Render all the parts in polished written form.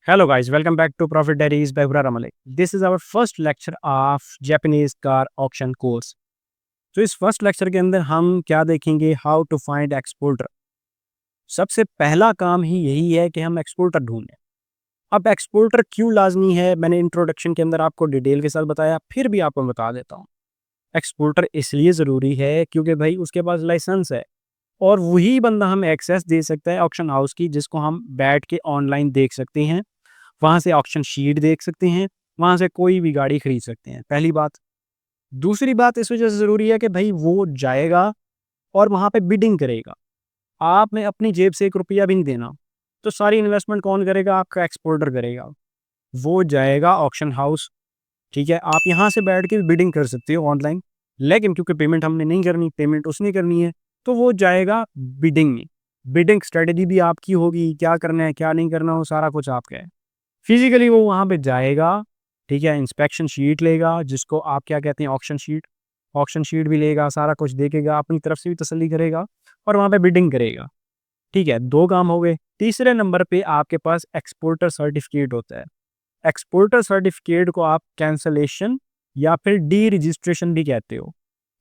Hello guys, welcome back to Profit Diaries by Hurra Malik. This is our first lecture of Japanese car auction course. तो इस first lecture के अंदर हम क्या देखेंगे, how to find exporter. सबसे पहला काम ही यही है कि हम एक्सपोर्टर ढूंढें। अब एक्सपोर्टर क्यों लाजमी है, मैंने इंट्रोडक्शन के अंदर आपको डिटेल के साथ बताया, फिर भी आपको बता देता हूँ। एक्सपोर्टर इसलिए ज़रूरी है क्योंकि भाई उसके पास लाइसेंस है और वही बंदा हमें एक्सेस दे सकता है ऑक्शन हाउस की, जिसको हम बैठ के ऑनलाइन देख सकते हैं, वहाँ से ऑक्शन शीट देख सकते हैं, वहाँ से कोई भी गाड़ी खरीद सकते हैं, पहली बात। दूसरी बात इस वजह से ज़रूरी है कि भाई वो जाएगा और वहाँ पे बिडिंग करेगा। आपने अपनी जेब से ₹1 भी नहीं देना, तो सारी इन्वेस्टमेंट कौन करेगा? आपका एक्सपोर्टर करेगा। वो जाएगा ऑक्शन हाउस, ठीक है? आप यहाँ से बैठ के भी बिडिंग कर सकते हो ऑनलाइन, लेकिन क्योंकि पेमेंट हमने नहीं करनी, पेमेंट उसने करनी है, तो वो जाएगा बिडिंग में। बिडिंग स्ट्रैटेजी भी आपकी होगी, क्या करना है, क्या नहीं करना, वो सारा कुछ आपका है। फिज़िकली वो वहाँ पे जाएगा, ठीक है? इंस्पेक्शन शीट लेगा, जिसको आप क्या कहते हैं, ऑक्शन शीट भी लेगा, सारा कुछ देखेगा, अपनी तरफ से भी तसल्ली करेगा और वहाँ पे बिडिंग करेगा, ठीक है? 2 काम हो गए। तीसरे नंबर पे आपके पास एक्सपोर्टर सर्टिफ़िकेट होता है। एक्सपोर्टर सर्टिफ़िकेट को आप कैंसलेशन या फिर डी-रजिस्ट्रेशन भी कहते हो,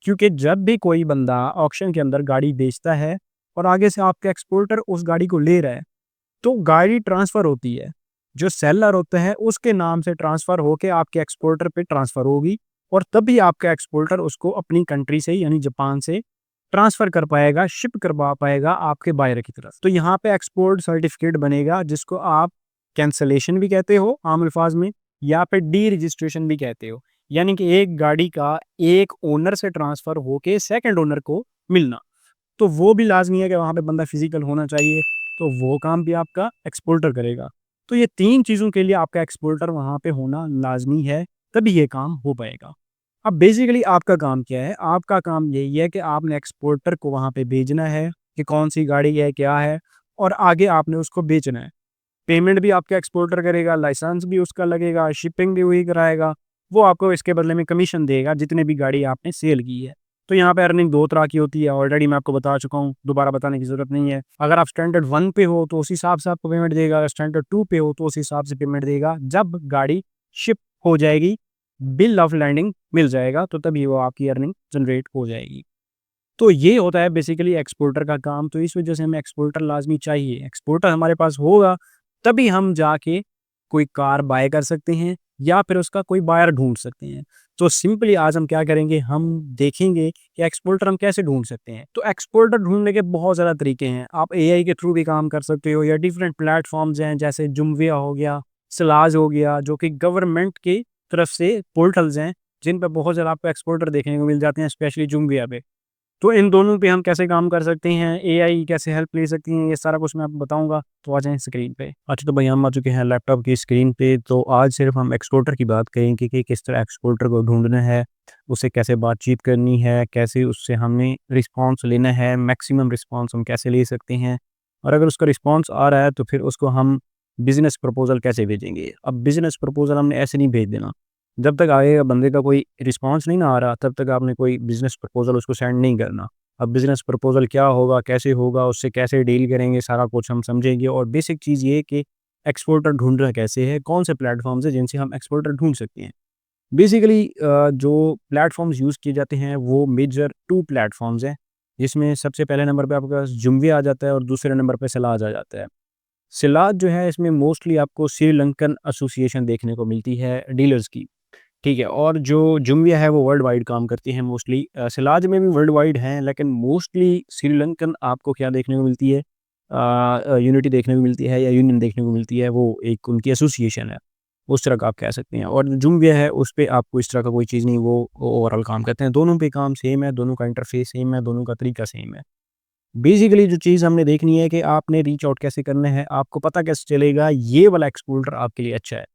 क्योंकि जब भी कोई बंदा ऑक्शन के अंदर गाड़ी बेचता है और आगे से आपका एक्सपोर्टर उस गाड़ी को ले रहा है, तो गाड़ी ट्रांसफ़र होती है। जो सेलर होता है उसके नाम से ट्रांसफ़र होके आपके एक्सपोर्टर पे ट्रांसफ़र होगी और तभी आपका एक्सपोर्टर उसको अपनी कंट्री से यानी जापान से ट्रांसफ़र कर पाएगा, शिप करवा पाएगा आपके बायर की तरफ। तो यहाँ पे एक्सपोर्ट सर्टिफ़िकेट बनेगा, जिसको आप कैंसलेशन भी कहते हो आम अल्फ़ाज़ में, या फिर डी-रजिस्ट्रेशन भी कहते हो। यानी कि एक गाड़ी का एक ओनर से ट्रांसफ़र होके सेकंड ओनर को मिलना। तो वो भी लाज़मी है कि वहाँ पे बंदा फिज़िकल होना चाहिए, तो वो काम भी आपका एक्सपोर्टर करेगा। तो ये 3 चीज़ों के लिए आपका एक्सपोर्टर वहाँ पे होना लाज़मी है, तभी ये काम हो पाएगा। अब बेसिकली आपका काम क्या है? आपका काम यही है कि आपने एक्सपोर्टर को वहाँ पे भेजना है कि कौन-सी गाड़ी है, क्या है, और आगे आपने उसको बेचना है। पेमेंट भी आपका एक्सपोर्टर करेगा, लाइसेंस भी उसका लगेगा, शिपिंग भी वही कराएगा। वो आपको इसके बदले में कमीशन देगा जितने भी गाड़ी आपने सेल की है। तो यहाँ पे अर्निंग 2 तरह की होती है, ऑलरेडी मैं आपको बता चुका हूँ, दोबारा बताने की ज़रूरत नहीं है। अगर आप स्टैंडर्ड 1 पे हो तो उस हिसाब से आपको पेमेंट देगा, अगर स्टैंडर्ड 2 पे हो तो उस हिसाब से पेमेंट देगा। जब गाड़ी शिप हो जाएगी, बिल ऑफ लैंडिंग मिल जाएगा, तो तभी वो आपकी अर्निंग जनरेट हो जाएगी। तो ये होता है बेसिकली एक्सपोर्टर का काम, तो इस वजह से हमें एक्सपोर्टर लाज़मी चाहिए। एक्सपोर्टर हमारे पास होगा, तभी हम जाके कोई कार बाय कर सकते हैं या फिर उसका कोई बायर ढूँढ सकते हैं। तो सिंपली आज हम क्या करेंगे, हम देखेंगे कि एक्सपोर्टर हम कैसे ढूँढ सकते हैं। तो एक्सपोर्टर ढूँढने के बहुत ज़्यादा तरीके हैं। आप एआई के थ्रू भी काम कर सकते हो या डिफरेंट प्लेटफ़ॉर्म्स हैं, जैसे जुम्बिया हो गया, सिलाज हो गया, जो कि गवर्नमेंट की तरफ से पोर्टल्स हैं, जिन पे बहुत ज़्यादा आपको एक्सपोर्टर देखने को मिल जाते हैं, स्पेशली जुम्बिया पे। तो इन दोनों पे हम कैसे काम कर सकते हैं, एआई कैसे हेल्प ले सकती हैं, ये सारा कुछ मैं आपको बताऊँगा, तो आ जाएँ स्क्रीन पे। अच्छा, तो भाई हम आ चुके हैं लैपटॉप की स्क्रीन पे, तो आज सिर्फ हम एक्सपोर्टर की बात करेंगे कि किस तरह एक्सपोर्टर को ढूँढना है, उससे कैसे बातचीत करनी है, कैसे उससे हमें रिस्पॉन्स लेना है, मैक्सिमम रिस्पॉन्स हम कैसे ले सकते हैं, और अगर उसका रिस्पॉन्स आ रहा है तो फिर उसको हम बिज़नेस प्रपोज़ल कैसे भेजेंगे। अब बिज़नेस प्रपोज़ल हमने ऐसे नहीं भेज देना, जब तक आगे बंदे का कोई रिस्पॉन्स नहीं ना आ रहा, तब तक आपने कोई बिज़नेस प्रपोज़ल उसको सेंड नहीं करना। अब बिज़नेस प्रपोज़ल क्या होगा, कैसे होगा, उससे कैसे डील करेंगे, सारा कुछ हम समझेंगे। और बेसिक चीज़ ये है कि एक्सपोर्टर ढूँढना कैसे है, कौन से प्लेटफ़ॉर्म्स हैं जिनसे हम एक्सपोर्टर ढूँढ सकते हैं। बेसिकली जो प्लेटफ़ॉर्म्स यूज़ किए जाते हैं वो मेजर 2 प्लेटफ़ॉर्म्स हैं, जिसमें सबसे पहले नंबर पे आपके पास जुम्बिया आ जाता है और दूसरे नंबर पे सिलाज आ जाता है। सिलाज जो है, इसमें मोस्टली आपको श्रीलंकन एसोसिएशन देखने को मिलती है डीलर्स की। ठीक है, और जो जुम्बिया है वो वर्ल्ड वाइड काम करती है मोस्टली। सिलाज में भी वर्ल्ड वाइड हैं, लेकिन मोस्टली श्रीलंकन आपको क्या देखने को मिलती है, यूनिटी देखने को मिलती है या यूनियन देखने को मिलती है, वो एक उनकी एसोसिएशन है, उस तरह का आप कह सकते हैं। और जुम्बिया है, उस पे आपको इस तरह का कोई चीज़ नहीं, वो ओवरऑल काम करते हैं। दोनों पे काम सेम है, दोनों का इंटरफेस सेम है, दोनों का तरीका सेम है। बेसिकली जो चीज़ हमने देखनी है कि आपने रीच आउट कैसे करना है, आपको पता कैसे चलेगा ये वाला एक्सपोर्टर आपके लिए अच्छा है।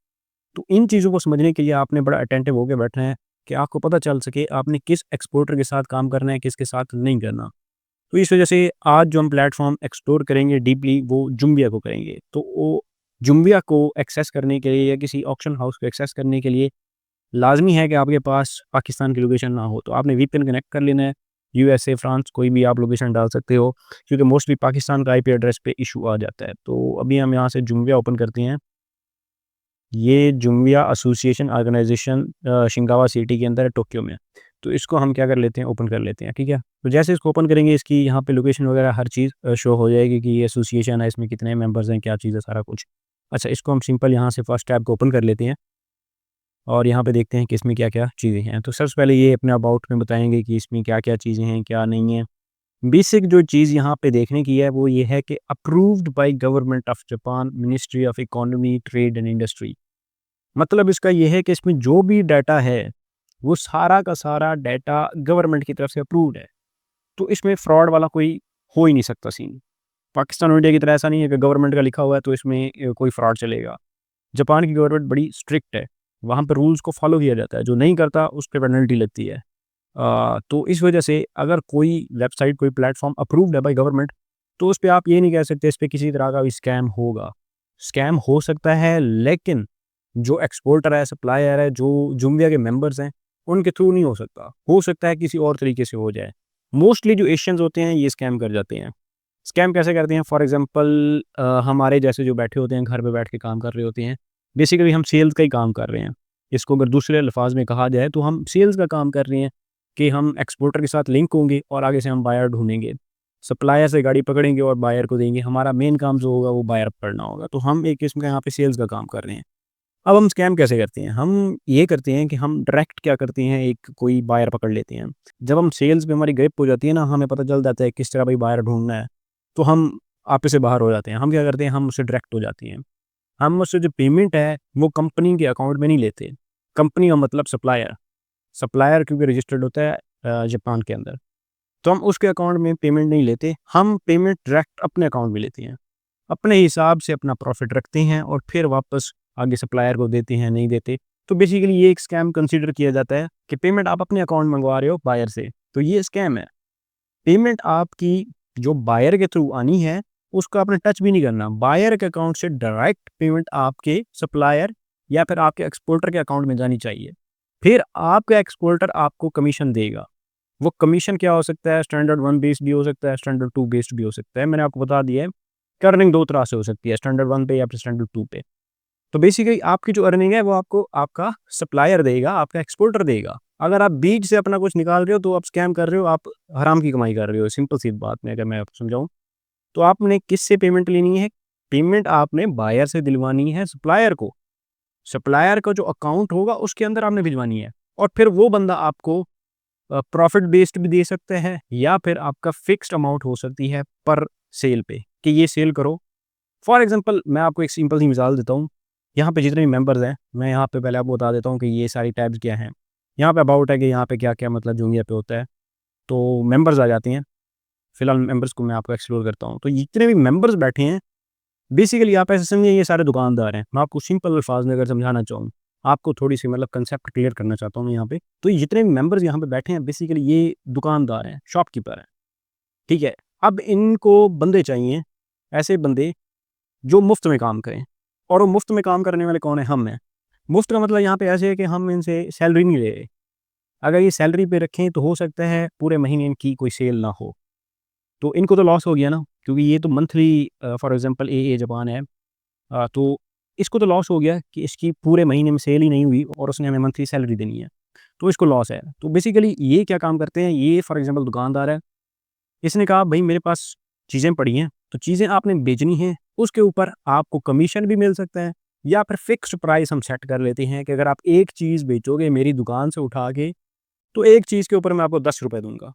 तो इन चीज़ों को समझने के लिए आपने बड़ा अटेंटिव होके बैठना है कि आपको पता चल सके आपने किस एक्सपोर्टर के साथ काम करना है, किसके साथ नहीं करना। तो इस वजह से आज जो हम प्लेटफ़ॉर्म एक्सप्लोर करेंगे डीपली, वो जुम्बिया को करेंगे। तो वो जुम्बिया को एक्सेस करने के लिए या किसी ऑक्शन हाउस को एक्सेस करने के लिए लाज़मी है कि आपके पास पाकिस्तान की लोकेशन ना हो। तो आपने वीपीएन कनेक्ट कर लेना है, यूएसए, फ्रांस, कोई भी आप लोकेशन डाल सकते हो, क्योंकि मोस्टली पाकिस्तान का आईपी एड्रेस पे इश्यू आ जाता है। तो अभी हम यहाँ से जुम्बिया ओपन करते हैं। ये जुम्बिया एसोसिएशन ऑर्गेनाइजेशन शिंगावा सिटी के अंदर है, टोक्यो में। तो इसको हम क्या कर लेते हैं, ओपन कर लेते हैं, ठीक है। तो जैसे इसको ओपन करेंगे, इसकी यहाँ पे लोकेशन वगैरह हर चीज़ शो हो जाएगी कि ये एसोसिएशन है, इसमें कितने मेंबर्स हैं, क्या चीज़ है, सारा कुछ। अच्छा, इसको हम सिंपल यहाँ से फर्स्ट टैब को ओपन कर लेते हैं और यहाँ पे देखते हैं कि इसमें क्या-क्या चीज़ें हैं। तो सबसे पहले ये अपने अबाउट में बताएँगे कि इसमें क्या-क्या चीज़ें हैं, क्या नहीं है। बेसिक जो चीज़ यहाँ पे देखने की है वो ये है कि approved by government of Japan, ministry of economy, trade and industry. मतलब इसका ये है कि इसमें जो भी डाटा है, वो सारा का सारा डाटा गवर्नमेंट की तरफ से अप्रूव्ड है। तो इसमें फ्रॉड वाला कोई हो ही नहीं सकता सीन। पाकिस्तान और इंडिया की तरह ऐसा नहीं है कि गवर्नमेंट का लिखा हुआ है तो इसमें कोई फ्रॉड चलेगा। जापान की गवर्नमेंट बड़ी स्ट्रिक्ट है, वहाँ पे रूल्स को फॉलो किया जाता है, जो नहीं करता उस पे पेनल्टी लगती है। तो इस वजह से अगर कोई वेबसाइट, कोई प्लेटफ़ॉर्म अप्रूव्ड है बाय गवर्नमेंट, तो उस पे आप ये नहीं कह सकते इस पे किसी तरह का भी स्कैम होगा। स्कैम हो सकता है, लेकिन जो एक्सपोर्टर है, सप्लायर है, जो जुम्बिया के मेंबर्स हैं, उनके थ्रू नहीं हो सकता। हो सकता है किसी और तरीके से हो जाए। मोस्टली जो एशियंस होते हैं ये स्कैम कर जाते हैं। स्कैम कैसे करते हैं? फॉर एग्ज़ाम्पल हमारे जैसे जो बैठे होते हैं, घर पे बैठ के काम कर रहे होते हैं। बेसिकली हम सेल्स का ही काम कर रहे हैं। इसको अगर दूसरे अल्फ़ाज़ में कहा जाए तो हम सेल्स का काम कर रहे हैं कि हम एक्सपोर्टर के साथ लिंक होंगे और आगे से हम बायर ढूँढेंगे। सप्लायर से गाड़ी पकड़ेंगे और बायर को देंगे। हमारा मेन काम जो होगा वो बायर पकड़ना होगा। तो हम एक किस्म का यहाँ पे सेल्स का काम कर रहे हैं। अब हम स्कैम कैसे करते हैं? हम ये करते हैं कि हम डायरेक्ट क्या करते हैं, एक कोई बायर पकड़ लेते हैं। जब हम सेल्स में हमारी ग्रिप हो जाती है ना, हमें पता चल जाता है किस तरह भाई बायर ढूँढना है, तो हम आपे से बाहर हो जाते हैं। हम क्या करते हैं, हम उससे डायरेक्ट हो जाते हैं। हम उससे जो पेमेंट है, वो कंपनी के अकाउंट में नहीं लेते। कंपनी का मतलब सप्लायर। सप्लायर क्योंकि रजिस्टर्ड होता है जापान के अंदर, तो हम उसके अकाउंट में पेमेंट नहीं लेते। हम पेमेंट डायरेक्ट अपने अकाउंट में लेते हैं। अपने हिसाब से अपना प्रॉफ़िट रखते हैं और फिर वापस आगे सप्लायर को देते हैं, नहीं देते। तो बेसिकली ये एक स्कैम कंसीडर किया जाता है कि पेमेंट आप अपने अकाउंट में मंगवा रहे हो बायर से, तो ये स्कैम है। पेमेंट आपकी जो बायर के थ्रू आनी है, उसको आपने टच भी नहीं करना। बायर के अकाउंट से डायरेक्ट पेमेंट आपके सप्लायर या फिर आपके एक्सपोर्टर के अकाउंट में जानी चाहिए। फिर आपका एक्सपोर्टर आपको कमीशन देगा। वो कमीशन क्या हो सकता है? स्टैंडर्ड 1 बेस्ड भी हो सकता है, स्टैंडर्ड 2 बेस्ड भी हो सकता है। मैंने आपको बता दिया है कि अर्निंग 2 तरह से हो सकती है, स्टैंडर्ड 1 पे या फिर स्टैंडर्ड 2 पे। तो बेसिकली आपकी जो अर्निंग है वो आपको आपका सप्लायर देगा, आपका एक्सपोर्टर देगा। अगर आप बीच से अपना कुछ निकाल रहे हो तो आप स्कैम कर रहे हो, आप हराम की कमाई कर रहे हो। सिंपल सी बात में अगर मैं आपको समझाऊँ, तो आपने किससे पेमेंट लेनी है? पेमेंट आपने बायर से दिलवानी है सप्लायर को। सप्लायर का जो अकाउंट होगा उसके अंदर आपने भिजवानी है और फिर वो बंदा आपको प्रॉफिट बेस्ड भी दे सकते हैं या फिर आपका फिक्स्ड अमाउंट हो सकती है पर सेल पे कि ये सेल करो। फॉर एग्जांपल मैं आपको एक सिंपल सी मिसाल देता हूँ। यहाँ पे जितने भी मेंबर्स हैं, मैं यहाँ पे पहले आपको बता देता हूँ कि ये सारी टैब्स क्या हैं। यहाँ पे अबाउट है कि यहाँ पे क्या-क्या मतलब जूमिया पे होता है। तो मेंबर्स आ जाते हैं। फिलहाल मेंबर्स को मैं आपको एक्सप्लोर करता हूँ। तो जितने भी मेंबर्स बैठे हैं, बेसिकली आप ऐसे समझिए ये सारे दुकानदार हैं। मैं आपको सिंपल अल्फाज में अगर समझाना चाहूँ, आपको थोड़ी-सी मतलब कांसेप्ट क्लियर करना चाहता हूँ मैं यहाँ पे। तो ये जितने भी मेंबर्स यहाँ पे बैठे हैं, बेसिकली ये दुकानदार हैं, शॉपकीपर हैं, ठीक है? अब इनको बंदे चाहिए, ऐसे बंदे जो मुफ्त में काम करें और वो मुफ्त में काम करने वाले कौन हैं? हम हैं। मुफ्त का मतलब यहाँ पे ऐसे है कि हम इनसे सैलरी नहीं ले रहे। अगर ये सैलरी पे रखें तो हो सकता है पूरे महीने इनकी कोई सेल ना हो। तो इनको तो लॉस हो गया ना, क्योंकि ये तो monthly for example uh Japan है, तो इसको तो लॉस हो गया कि इसकी पूरे महीने में सेल ही नहीं हुई और उसने हमें मंथली सैलरी देनी है, तो इसको लॉस है। तो बेसिकली ये क्या काम करते हैं, ये फॉर एग्ज़ाम्पल दुकानदार है, इसने कहा भई मेरे पास चीज़ें पड़ी हैं, तो चीज़ें आपने बेचनी हैं, उसके ऊपर आपको कमीशन भी मिल सकता है या फिर फ़िक्स्ड प्राइस हम सेट कर लेते हैं कि अगर आप एक चीज़ बेचोगे मेरी दुकान से उठा के, तो एक चीज़ के ऊपर मैं आपको ₹10 दूँगा।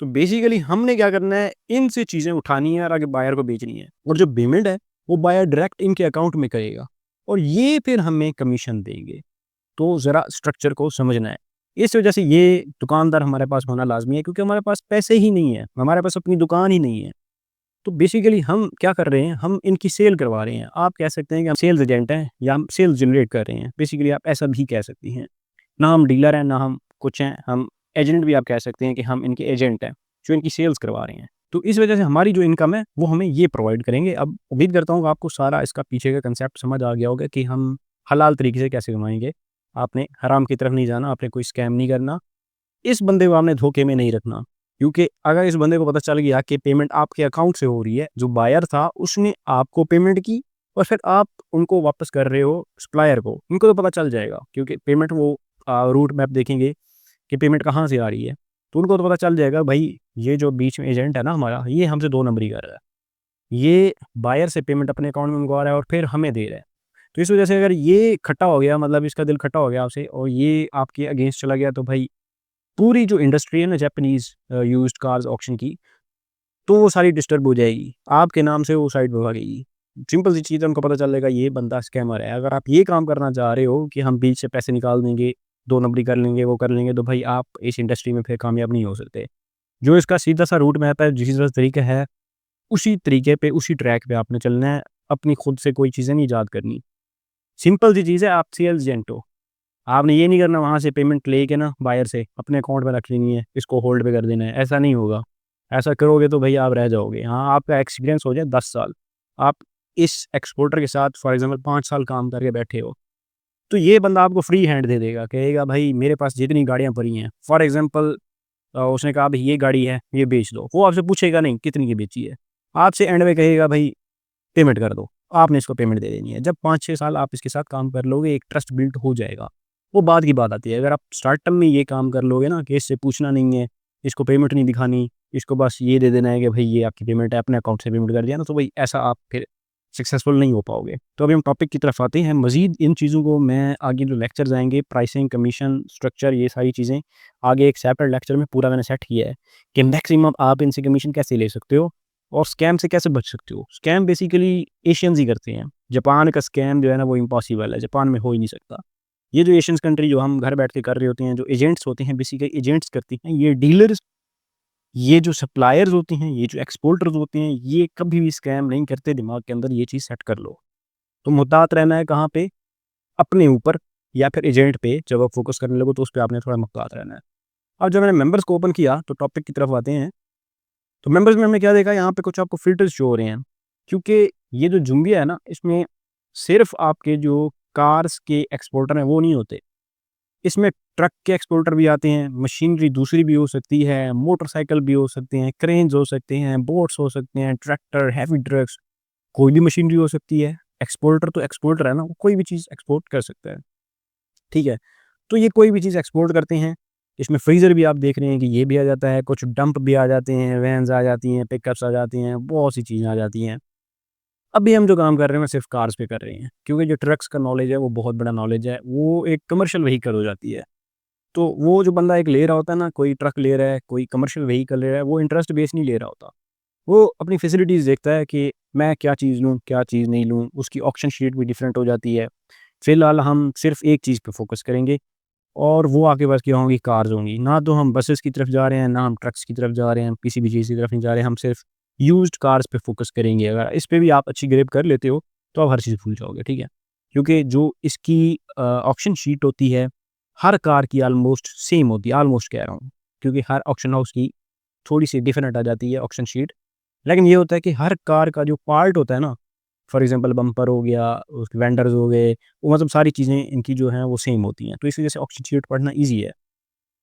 तो बेसिकली हमने क्या करना है, इनसे चीज़ें उठानी है और आगे बायर को बेचनी है और जो पेमेंट है, वो बायर डायरेक्ट इनके अकाउंट में करेगा और ये फिर हमें कमीशन देंगे। तो ज़रा स्ट्रक्चर को समझना है। इस वजह से ये दुकानदार हमारे पास होना लाज़मी है क्योंकि हमारे पास पैसे ही नहीं है, हमारे पास अपनी दुकान ही नहीं है। तो बेसिकली हम क्या कर रहे हैं, हम इनकी सेल करवा रहे हैं। आप कह सकते हैं कि हम सेल्स एजेंट हैं या हम सेल्स जनरेट कर रहे हैं। बेसिकली आप ऐसा भी कह सकती हैं। ना हम डीलर हैं, ना हम कुछ हैं, हम एजेंट भी आप कह सकते हैं कि हम इनके एजेंट हैं, जो इनकी सेल्स करवा रहे हैं। तो इस वजह से हमारी जो इनकम है, वो हमें ये प्रोवाइड करेंगे। अब उम्मीद करता हूँ कि आपको सारा इसका पीछे का कांसेप्ट समझ आ गया होगा कि हम हलाल तरीके से कैसे कमाएँगे। आपने हराम की तरफ नहीं जाना, आपने कोई स्कैम नहीं करना। इस बंदे को आपने धोखे में नहीं रखना, क्योंकि अगर इस बंदे को पता चल गया कि पेमेंट आपके अकाउंट से हो रही है, जो बायर था उसने आपको पेमेंट की और फिर आप उनको वापस कर रहे हो सप्लायर को, उनको तो पता चल जाएगा क्योंकि पेमेंट वो रूट मैप देखेंगे कि पेमेंट कहाँ से आ रही है, तो उनको तो पता चल जाएगा भाई ये जो बीच में एजेंट है ना हमारा, ये हमसे 2 नंबरी कर रहा है। ये बायर से पेमेंट अपने अकाउंट में मंगवा रहा है और फिर हमें दे रहा है। तो इस वजह से अगर ये खट्टा हो गया, मतलब इसका दिल खट्टा हो गया आपसे और ये आपके अगेंस्ट चला गया, तो भाई पूरी जो इंडस्ट्री है ना जापानीज़ यूज्ड कार्स ऑक्शन की, तो वो सारी डिस्टर्ब हो जाएगी। आपके नाम से वो साइट भगाएगी। सिंपल सी चीज़ है, उनको पता चलेगा ये बंदा स्कैमर है। अगर आप ये काम करना चाह रहे हो कि हम बीच से पैसे निकाल देंगे, 2 नंबरी कर लेंगे, वो कर लेंगे, तो भाई आप इस इंडस्ट्री में फिर कामयाब नहीं हो सकते। जो इसका सीधा-सा रूट मैप है, जो सीधा तरीका है, उसी तरीके पे, उसी ट्रैक पे आपने चलना है। अपनी खुद से कोई चीज़ें नहीं ईजाद करनी। सिंपल सी चीज़ है, आप सेल्स एजेंट हो। आपने ये नहीं करना वहाँ से पेमेंट लेके ना बायर से अपने अकाउंट में रख लेनी है, इसको होल्ड पे कर देना है, ऐसा नहीं होगा। ऐसा करोगे तो भई आप रह जाओगे। हाँ, आपका एक्सपीरियंस हो जाए 10 साल, आप इस एक्सपोर्टर के साथ फॉर एग्ज़ाम्पल 5 साल काम करके बैठे हो, तो ये बंदा आपको फ्री हैंड दे देगा, कहेगा भाई मेरे पास जितनी गाड़ियाँ पड़ी हैं, फॉर एग्ज़ाम्पल उसने कहा भई ये गाड़ी है, ये बेच दो। वो आपसे पूछेगा नहीं कितनी की बेची है, आपसे एंड में कहेगा भाई पेमेंट कर दो, आपने इसको पेमेंट दे देनी है। जब 5-6 साल आप इसके साथ काम कर लोगे, एक ट्रस्ट बिल्ड हो जाएगा। वो बाद की बात आती है। अगर आप स्टार्टअप में ये काम कर लोगे ना कि इससे पूछना नहीं है, इसको पेमेंट नहीं दिखानी, इसको बस ये दे देना है कि भई ये आपकी पेमेंट है, अपने अकाउंट से पेमेंट कर दिया ना, तो भई ऐसा आप फिर सक्सेसफुल नहीं हो पाओगे। तो अभी हम टॉपिक की तरफ आते हैं। मज़ीद इन चीज़ों को मैं आगे जो लेक्चर्स आएँगे, प्राइसिंग, कमीशन, स्ट्रक्चर, ये सारी चीज़ें आगे एक सेपरेट लेक्चर में पूरा मैंने सेट किया है कि मैक्सिमम आप इनसे कमीशन कैसे ले सकते हो और स्कैम से कैसे बच सकते हो। स्कैम बेसिकली एशियंस ही करते हैं। जापान का स्कैम जो है ना वो इम्पॉसिबल है, जापान में हो ही नहीं सकता। ये जो एशियंस कंट्री जो हम घर बैठ के कर रहे होते हैं, जो एजेंट्स होते हैं बेसिकली एजेंट्स करती हैं, ये डीलर्स, ये जो सप्लायर्स होते हैं, ये जो एक्सपोर्टर्स होते हैं, ये कभी भी स्कैम नहीं करते, दिमाग के अंदर ये चीज़ सेट कर लो। तो मुहतात रहना है कहाँ पे? अपने ऊपर या फिर एजेंट पे, जब आप फ़ोकस करने लगो तो उस पे आपने थोड़ा मुहतात रहना है। अब जब मैंने मेंबर्स को ओपन किया तो टॉपिक की तरफ आते हैं। तो मेंबर्स में हमने क्या देखा, यहाँ पे कुछ आपको फ़िल्टर्स शो हो रहे हैं। क्योंकि ये जो जुम्बिया है ना, इसमें सिर्फ़ आपके जो कार्स के एक्सपोर्टर हैं वो नहीं होते। इसमें ट्रक के एक्सपोर्टर भी आते हैं, मशीनरी दूसरी भी हो सकती है, मोटरसाइकिल भी हो सकते हैं, क्रेन्स हो सकते हैं, बोट्स हो सकते हैं, ट्रैक्टर, हेवी ट्रक्स, कोई भी मशीनरी हो सकती है। एक्सपोर्टर तो एक्सपोर्टर है ना, वो कोई भी चीज़ एक्सपोर्ट कर सकता है, ठीक है? तो ये कोई भी चीज़ एक्सपोर्ट करते हैं। इसमें फ्रीज़र भी आप देख रहे हैं कि ये भी आ जाता है, कुछ डंप भी आ जाते हैं, वैन्स आ जाती हैं, पिकअप्स आ जाती हैं, बहुत सी चीज़ें आ जाती हैं। अभी हम जो काम कर रहे हैं, वो सिर्फ़ कार्स पे कर रहे हैं, क्योंकि जो ट्रक्स का नॉलेज है, वो बहुत बड़ा नॉलेज है, वो एक कमर्शियल व्हीकल हो जाती है। तो वो जो बंदा एक ले रहा होता है ना, कोई ट्रक ले रहा है, कोई कमर्शियल व्हीकल ले रहा है, वो इंटरेस्ट बेस नहीं ले रहा होता। वो अपनी फैसिलिटीज़ देखता है कि मैं क्या चीज़ लूँ, क्या चीज़ नहीं लूँ, उसकी ऑप्शन शीट भी डिफरेंट हो जाती है। फ़िलहाल हम सिर्फ़ एक चीज़ पे फ़ोकस करेंगे और वो आपके पास क्या होंगी, कार्स होंगी। ना तो हम बसेस की तरफ जा रहे हैं, ना हम ट्रक्स की तरफ जा रहे हैं, किसी भी चीज़ की तरफ नहीं जा रहे हैं, हम सिर्फ़ यूज़्ड कार्स पे फ़ोकस करेंगे। अगर इस पे भी आप अच्छी ग्रिप कर लेते हो, तो आप हर चीज़ भूल जाओगे, ठीक है? क्योंकि जो इसकी ऑप्शन शीट होती है, हर कार की ऑलमोस्ट सेम होती है, ऑलमोस्ट कह रहा हूँ, क्योंकि हर ऑक्शन हाउस की थोड़ी-सी डिफरेंट आ जाती है ऑप्शन शीट। लेकिन ये होता है कि हर कार का जो पार्ट होता है ना, फॉर एग्ज़ाम्पल बम्पर हो गया, उसके वेंडर्स हो गए, वो मतलब सारी चीज़ें इनकी जो हैं वो सेम होती हैं। तो इस वज़ह से ऑप्शन शीट पढ़ना ईज़ी है।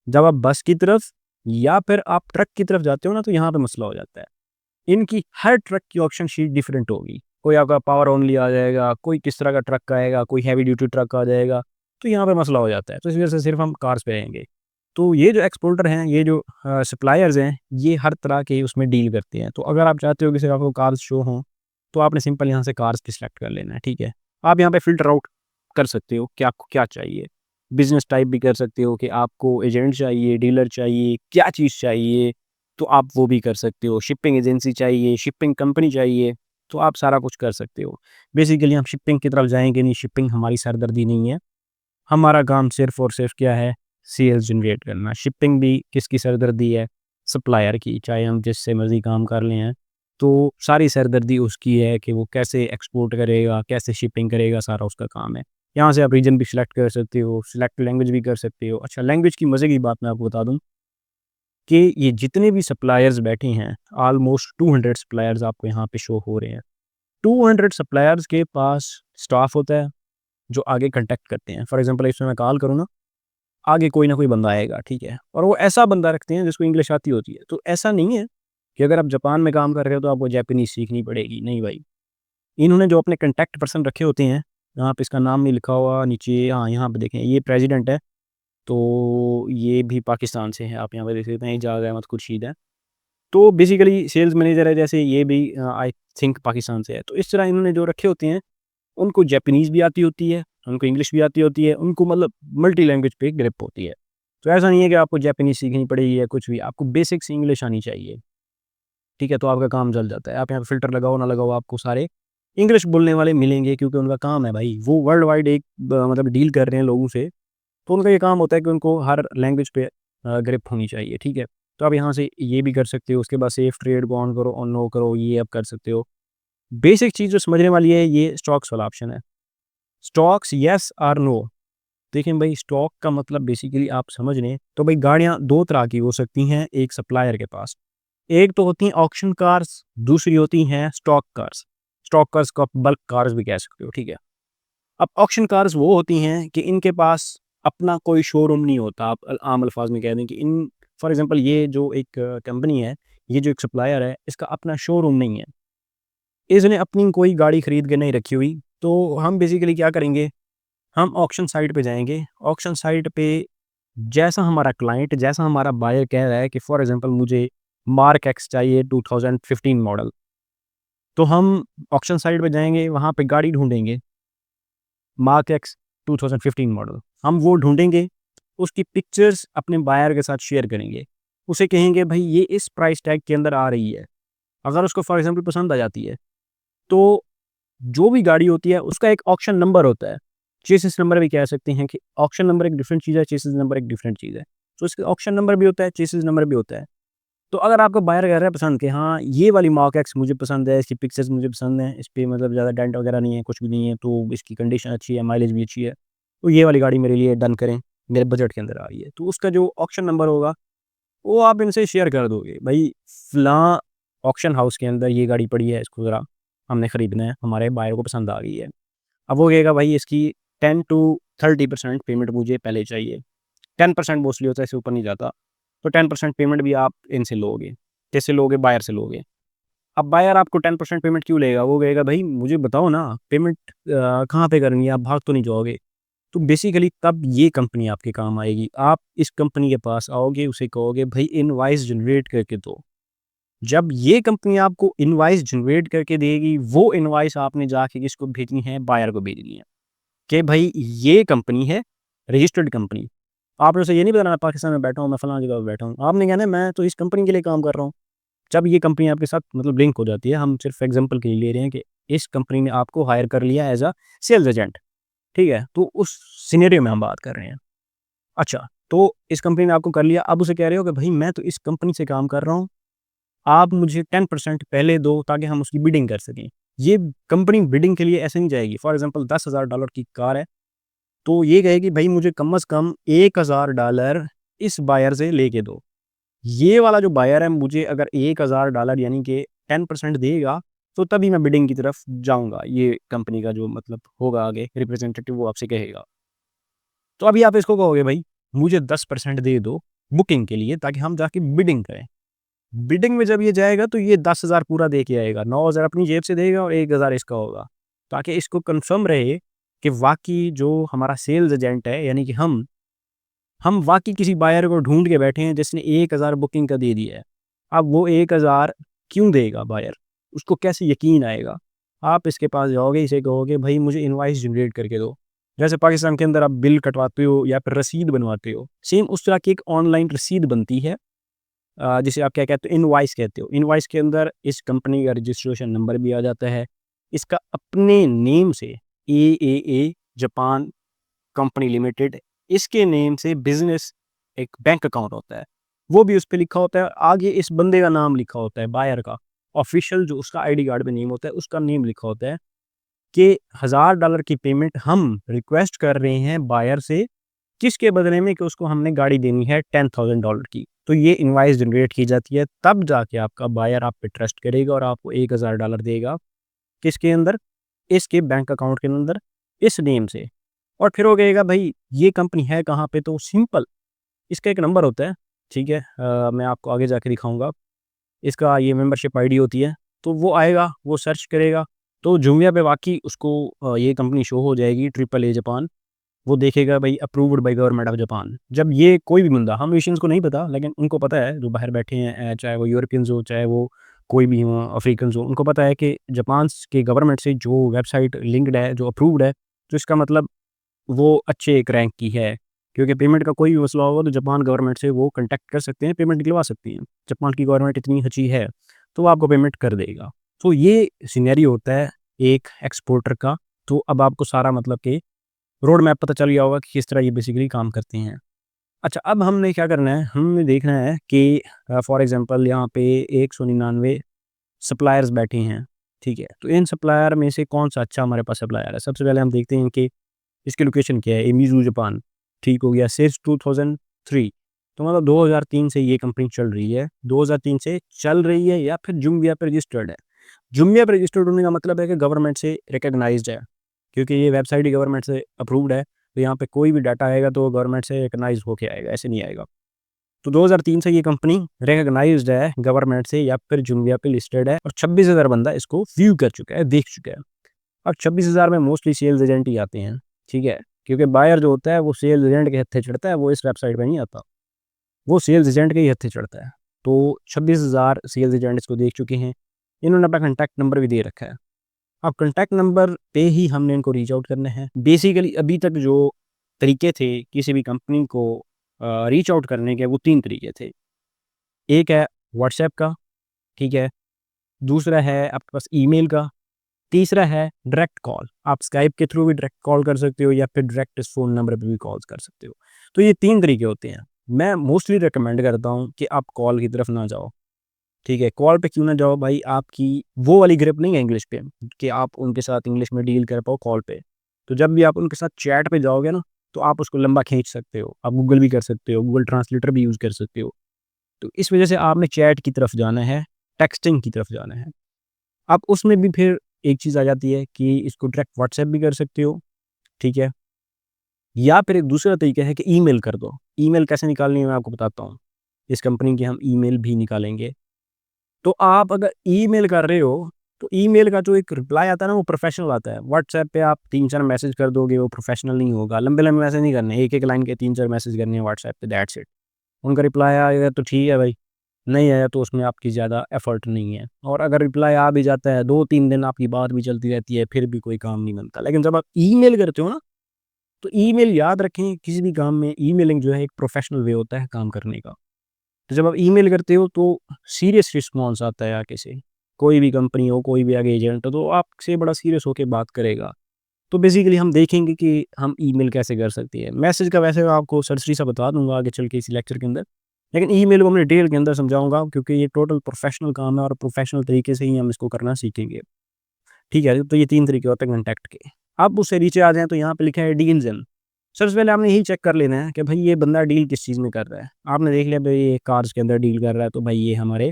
जब आप बस की तरफ या फिर आप ट्रक की तरफ जाते हो ना, तो यहाँ पे मसला हो जाता है। इनकी हर ट्रक की ऑप्शन शीट डिफरेंट होगी। कोई आपका पावर ओनली आ जाएगा, कोई किस तरह का ट्रक आएगा, कोई हैवी ड्यूटी ट्रक आ जाएगा, तो यहाँ पे मसला हो जाता है। तो इस वज़ह से सिर्फ़ हम कार्स पे रहेंगे। तो ये जो एक्सपोर्टर हैं, ये जो सप्लायर्स हैं, ये हर तरह के उसमें डील करते हैं। तो अगर आप चाहते हो कि सिर्फ़ आपको कार्स शो हों, तो आपने सिंपल यहाँ से कार्स की सिलेक्ट कर लेना है, ठीक है? आप यहाँ पे फ़िल्टर आउट कर सकते हो कि आपको क्या चाहिए। बिज़नेस टाइप भी कर सकते हो कि आपको एजेंट चाहिए, डीलर चाहिए, क्या चीज़ चाहिए, तो आप वो भी कर सकते हो। शिपिंग एजेंसी चाहिए, शिपिंग कंपनी चाहिए, तो आप सारा कुछ कर सकते हो। बेसिकली हम शिपिंग की तरफ जाएँगे नहीं, शिपिंग हमारी सरदर्दी नहीं है। हमारा काम सिर्फ़ और सिर्फ़ क्या है, सेल्स जनरेट करना। शिपिंग भी किसकी सरदर्दी है? सप्लायर की, चाहे हम जिससे मर्ज़ी काम कर लें हैं। तो सारी सरदर्दी उसकी है कि वो कैसे एक्सपोर्ट करेगा, कैसे शिपिंग करेगा, सारा उसका काम है। यहाँ से आप रीजन भी सिलेक्ट कर सकते हो, सिलेक्ट लैंग्वेज भी कर सकते हो। अच्छा, लैंग्वेज की मज़े की बात मैं आपको बता दूँ कि ये जितने भी सप्लायर्स बैठे हैं, ऑलमोस्ट 200 सप्लायर्स आपको यहाँ पे शो हो रहे हैं। 200 सप्लायर्स के पास स्टाफ होता है, जो आगे कॉन्टैक्ट करते हैं। फॉर एग्ज़ाम्पल इसमें मैं कॉल करूँ ना, आगे कोई ना कोई बंदा आएगा, ठीक है? और वो ऐसा बंदा रखते हैं जिसको इंग्लिश आती होती है। तो ऐसा नहीं है कि अगर आप जापान में काम कर रहे हो तो आपको जापानीज़ सीखनी पड़ेगी, नहीं भाई। इन्होंने जो अपने कॉन्टैक्ट पर्सन रखे होते हैं, यहाँ पे इसका नाम नहीं लिखा हुआ नीचे, हाँ यहाँ पे देखें ये प्रेसिडेंट है, तो ये भी पाकिस्तान से है, आप यहाँ पे देख सकते हैं एजाज़ अहमद खुर्शीद है। तो बेसिकली सेल्स मैनेजर है, जैसे ये भी आई थिंक पाकिस्तान से है। तो इस तरह इन्होंने जो रखे होते हैं, उनको जैपनीज़ भी आती होती है, उनको इंग्लिश भी आती होती है, उनको मतलब मल्टी लैंग्वेज पे ग्रिप होती है। तो ऐसा नहीं है कि आपको जैपनीज़ सीखनी पड़ेगी या कुछ भी, आपको बेसिक्स इंग्लिश आनी चाहिए, ठीक है? तो आपका काम चल जाता है। आप यहाँ पे फ़िल्टर लगाओ ना लगाओ, आपको सारे इंग्लिश बोलने वाले मिलेंगे, क्योंकि उनका काम है भाई, वो वर्ल्ड वाइड एक मतलब डील कर रहे हैं लोगों से, तो उनका ये काम होता है कि उनको हर लैंग्वेज पे ग्रिप होनी चाहिए, ठीक है? तो आप यहाँ से ये भी कर सकते हो, उसके बाद सेफ ट्रेड को ऑन करो, ऑन नो करो, ये आप कर सकते हो। बेसिक चीज़ जो समझने वाली है, ये स्टॉक्स वाला ऑप्शन है। स्टॉक्स येस और नो। देखें भाई, स्टॉक का मतलब बेसिकली आप समझ लें तो भाई गाड़ियाँ 2 तरह की हो सकती हैं एक सप्लायर के पास। एक तो होती हैं ऑक्शन कार्स, दूसरी होती हैं स्टॉक कार्स। स्टॉक कार्स को आप बल्क कार्स भी कह सकते हो, ठीक है? अब ऑक्शन कार्स वो होती हैं कि इनके पास अपना कोई शोरूम नहीं होता। आप आम अल्फाज में कह दें कि इन फॉर एग्जांपल ये जो एक कंपनी है, ये जो एक सप्लायर है, इसका अपना शोरूम नहीं है। इसने अपनी कोई गाड़ी खरीद के नहीं रखी हुई। तो हम बेसिकली क्या करेंगे, हम ऑक्शन साइट पे जाएँगे। ऑक्शन साइट पे जैसा हमारा क्लाइंट, जैसा हमारा बायर कह रहा है कि फॉर एग्जांपल मुझे मार्क एक्स चाहिए 2015 मॉडल, तो हम ऑक्शन साइट पे जाएँगे, वहाँ पे गाड़ी ढूँढेंगे, मार्क एक्स 2015 मॉडल। हम वो ढूँढेंगे, उसकी पिक्चर्स अपने बायर के साथ शेयर करेंगे। उसे कहेंगे भई ये इस प्राइस टैग के अंदर आ रही है। अगर उसको फॉर एग्जांपल पसंद आ जाती है, तो जो भी गाड़ी होती है उसका एक ऑक्शन नंबर होता है। चेसिस नंबर भी कह सकते हैं कि ऑक्शन नंबर एक डिफरेंट चीज़ है, चेसिस नंबर एक डिफरेंट चीज़ है। तो इसका ऑक्शन नंबर भी होता है, चेसिस नंबर भी होता है। तो अगर आपका बायर कह रहा है पसंद कि हाँ, ये वाली मार्क एक्स मुझे पसंद है, इसकी पिक्चर्स मुझे पसंद हैं, इस पे मतलब ज़्यादा डेंट वगैरह नहीं है, कुछ भी नहीं है, तो इसकी कंडीशन अच्छी है, माइलेज भी अच्छी है, तो ये वाली गाड़ी मेरे लिए डन करें, मेरे बजट के अंदर आ रही है। तो उसका जो ऑक्शन नंबर होगा, वो आप इनसे शेयर कर दोगे, भई फ़लाँ ऑक्शन हाउस के अंदर ये गाड़ी पड़ी है, इसको ज़रा हमने खरीदना है, हमारे बायर को पसंद आ गई है। अब वो कहेगा भाई इसकी 10 टू 30% पेमेंट मुझे पहले चाहिए। 10% मोस्टली होता है, इससे ऊपर नहीं जाता। तो 10% पेमेंट भी आप इनसे लोगे। किससे लोगे? बायर से लोगे। अब बायर आपको 10% पेमेंट क्यों लेगा? वो कहेगा भाई मुझे बताओ ना पेमेंट कहाँ पे करनी है? आप भाग तो नहीं जाओगे? तो बेसिकली तब ये कंपनी आपके काम आएगी। आप इस कंपनी के पास आओगे, उसे कहोगे भाई इनवॉइस जनरेट करके दो। जब ये कंपनी आपको इनवॉइस जनरेट करके देगी, वो इनवॉइस आपने जाके किसको भेजनी है? बायर को भेजनी है। कि भाई ये कंपनी है, रजिस्टर्ड कंपनी। आपने उसे ये नहीं बताना मैं पाकिस्तान में बैठा हूँ, मैं फलाँ जगह पे बैठा हूँ। आपने कहना है मैं तो इस कंपनी के लिए काम कर रहा हूँ। जब ये कंपनी आपके साथ मतलब लिंक हो जाती है, हम सिर्फ एग्ज़ाम्पल के लिए ले रहे हैं कि इस कंपनी ने आपको हायर कर लिया एज़ अ सेल्स एजेंट, ठीक है? तो उस सिनेरियो में हम बात कर रहे हैं। अच्छा, तो इस कंपनी ने आपको कर लिया, अब उसे कह रहे हो कि भई मैं तो इस कंपनी से काम कर रहा हूँ, आप मुझे 10% पहले दो ताकि हम उसकी बिडिंग कर सकें। ये कंपनी बिडिंग के लिए ऐसे नहीं जाएगी। फॉर एग्ज़ाम्पल $10,000 की कार है, तो ये कहेगी भाई मुझे कम से कम $1,000 इस बायर से लेके दो। ये वाला जो बायर है मुझे अगर $1,000 यानी कि 10% देगा, तो तभी मैं बिडिंग की तरफ जाऊँगा। ये कंपनी का जो मतलब होगा आगे रिप्रेजेंटेटिव वो आपसे कहेगा। तो अभी आप इसको कहोगे भाई मुझे 10% दे दो बुकिंग के लिए ताकि हम जाके बिडिंग करें। बिडिंग में जब ये जाएगा तो ये 10,000 पूरा दे के आएगा, 9,000 अपनी जेब से देगा और 1,000 इसका होगा। ताकि इसको कन्फर्म रहे कि वाक़ई जो हमारा सेल्स एजेंट है यानी कि हम वाक़ई किसी बायर को ढूँढ के बैठे हैं जिसने 1,000 बुकिंग का दे दिया है। अब वो 1,000 क्यों देगा बायर? उसको कैसे यकीन आएगा? आप इसके पास जाओगे, इसे कहोगे भई मुझे इनवॉइस जनरेट करके दो। जैसे पाकिस्तान के अंदर आप बिल कटवाते हो या फिर रसीद बनवाते हो, सेम उस तरह की एक ऑनलाइन रसीद बनती है, जिसे आप क्या कहते हो? इनवॉइस कहते हो। इनवॉइस के अंदर इस कंपनी का रजिस्ट्रेशन नंबर भी आ जाता है। इसका अपने नेम से एएए जापान कंपनी लिमिटेड, इसके नेम से बिज़नेस एक बैंक अकाउंट होता है। वो भी उस पे लिखा होता है, आगे इस बंदे का नाम लिखा होता है, बायर का। ऑफ़िशियल जो उसका आईडी कार्ड पे नेम होता है, उसका नेम लिखा होता है कि $1,000 की पेमेंट हम रिक्वेस्ट कर रहे हैं बायर से, किसके बदले में कि उसको हमने गाड़ी देनी है $10,000 की। तो ये इनवॉइस जनरेट की जाती है, तब जाके आपका बायर आप पे ट्रस्ट करेगा और आपको $1,000 देगा। किसके अंदर? इसके बैंक अकाउंट के अंदर, इस नेम से। और फिर वो कहेगा भाई ये कंपनी है कहाँ पे? तो सिंपल इसका एक नंबर होता है, ठीक है? मैं आपको आगे जाके दिखाऊँगा। इसका ये मेंबरशिप आईडी होती है, तो वो आएगा, वो सर्च करेगा, तो जुमिया पे वाक़ई उसको ये कंपनी शो हो जाएगी ट्रिपल ए जापान। वो देखेगा भाई approved by government of Japan. जब ये कोई भी बंदा, हम एशियंस को नहीं पता, लेकिन उनको पता है जो बाहर बैठे हैं, चाहे वो यूरोपियंस हो, चाहे वो कोई भी हो, अफ्रीकन्स हो, उनको पता है कि जापान के गवर्नमेंट से जो वेबसाइट लिंक्ड है, जो अप्रूव्ड है, तो इसका मतलब वो अच्छे एक रैंक की है। क्योंकि पेमेंट का कोई भी मसला होगा तो जापान गवर्नमेंट से वो कॉन्टैक्ट कर सकते हैं, पेमेंट निकलवा सकते हैं। जापान की गवर्नमेंट इतनी अच्छी है, तो वो आपको पेमेंट कर देगा। तो ये सिनेरियो होता है एक एक्सपोर्टर का। तो अब आपको सारा मतलब कि रोड मैप पता चल गया होगा कि किस तरह ये बेसिकली काम करते हैं। अच्छा, अब हमने क्या करना है, हमने देखना है कि फॉर एग्ज़ाम्पल यहाँ पे 199 सप्लायर्स बैठे हैं, ठीक है? तो इन सप्लायर में से कौन-सा अच्छा हमारे पास सप्लायर है? सबसे पहले हम देखते हैं कि इसकी लोकेशन क्या है? इमिज़ू जापान, ठीक हो गया। सिंस 2003, तो मतलब 2003 से ये कंपनी चल रही है। 2003 से चल रही है या फिर जुम्बिया पे रजिस्टर्ड है। जुम्बिया पे रजिस्टर्ड होने का मतलब है कि गवर्नमेंट से रिकॉग्नाइज़्ड है, क्योंकि ये वेबसाइट ही गवर्नमेंट से अप्रूव्ड है। तो यहाँ पे कोई भी डाटा आएगा तो वो गवर्नमेंट से रिकॉग्नाइज़ होके आएगा, ऐसे नहीं आएगा। तो 2003 से ये कंपनी रिकॉग्नाइज़्ड है गवर्नमेंट से या फिर जुम्बिया पे लिस्टेड है, और 26,000 बंदा इसको व्यू कर चुका है, देख चुका है। अब 26,000 में मोस्टली सेल्स एजेंट ही आते हैं, ठीक है? क्योंकि बायर जो होता है वो सेल्स एजेंट के हत्थे चढ़ता है, वो इस वेबसाइट पे नहीं आता। वो सेल्स एजेंट के ही हत्थे चढ़ता है। तो 26,000 सेल्स एजेंट इसको देख चुके हैं। इन्होंने अपना कॉन्टैक्ट नंबर भी दे रखा है। अब कॉन्टैक्ट नंबर पे ही हमने इनको रीच आउट करना है। बेसिकली अभी तक जो तरीके थे किसी भी कंपनी को रीच आउट करने के, वो 3 तरीके थे। एक है व्हाट्सऐप का, ठीक है? दूसरा है आपके पास ईमेल का, तीसरा है डायरेक्ट कॉल। आप स्काइप के थ्रू भी डायरेक्ट कॉल कर सकते हो या फिर डायरेक्ट इस फ़ोन नंबर पे भी कॉल्स कर सकते हो। तो ये 3 तरीके होते हैं। मैं मोस्टली रिकमेंड करता हूँ कि आप कॉल की तरफ ना जाओ, ठीक है? कॉल पे क्यों ना जाओ भाई, आपकी वो वाली ग्रिप नहीं है इंग्लिश पे कि आप उनके साथ इंग्लिश में डील कर पाओ कॉल पे। तो जब भी आप उनके साथ चैट पे जाओगे ना, तो आप उसको लंबा खींच सकते हो। आप गूगल भी कर सकते हो, गूगल ट्रांसलेटर भी यूज़ कर सकते हो। तो इस वजह से आपने चैट की तरफ जाना है, टेक्स्टिंग की तरफ जाना है। अब उसमें भी फिर एक चीज़ आ जाती है कि इसको डायरेक्ट व्हाट्सएप भी कर सकते हो, ठीक है? या फिर एक दूसरा तरीका है कि ईमेल कर दो। ईमेल कैसे निकालनी है मैं आपको बताता हूँ। इस कंपनी की हम ईमेल भी निकालेंगे। तो आप अगर ईमेल कर रहे हो, तो ईमेल का जो एक रिप्लाई आता है ना, वो प्रोफ़ेशनल आता है। व्हाट्सएप पे आप 3-4 मैसेज कर दोगे, वो प्रोफ़ेशनल नहीं होगा। लंबे-लंबे मैसेज नहीं करने, एक-एक लाइन के 3-4 मैसेज करने हैं व्हाट्सएप पे, दैट्स इट। उनका रिप्लाई आएगा तो ठीक है भाई, नहीं आया तो उसमें आपकी ज़्यादा एफ़र्ट नहीं है। और अगर रिप्लाई आ भी जाता है, 2-3 दिन आपकी बात भी चलती रहती है, फिर भी कोई काम नहीं बनता। लेकिन जब आप ईमेल करते हो ना, तो ईमेल याद रखें, किसी भी काम में ईमेलिंग जो है एक प्रोफ़ेशनल वे होता है काम करने का। तो जब आप ईमेल करते हो तो सीरियस रिस्पॉन्स आता है आगे से। कोई भी कंपनी हो, कोई भी आगे एजेंट हो, तो आपसे बड़ा सीरियस होके बात करेगा। तो बेसिकली हम देखेंगे कि हम ईमेल कैसे कर सकते हैं। मैसेज का वैसे मैं आपको सरसरी सा बता दूँगा आगे चल के इसी लेक्चर के अंदर। लेकिन ईमेल को मैं डिटेल के अंदर समझाऊँगा, क्योंकि ये टोटल प्रोफ़ेशनल काम है और प्रोफ़ेशनल तरीके से ही हम इसको करना सीखेंगे। ठीक है? तो ये 3 तरीके होते हैं कॉन्टैक्ट के। अब उससे नीचे आ जाएँ तो यहाँ पे लिखा है डील्स इन। सबसे पहले आपने यही चेक कर लेना है कि भाई ये बंदा डील किस चीज़ में कर रहा है। आपने देख लिया भई ये कार्स के अंदर डील कर रहा है, तो भाई ये हमारे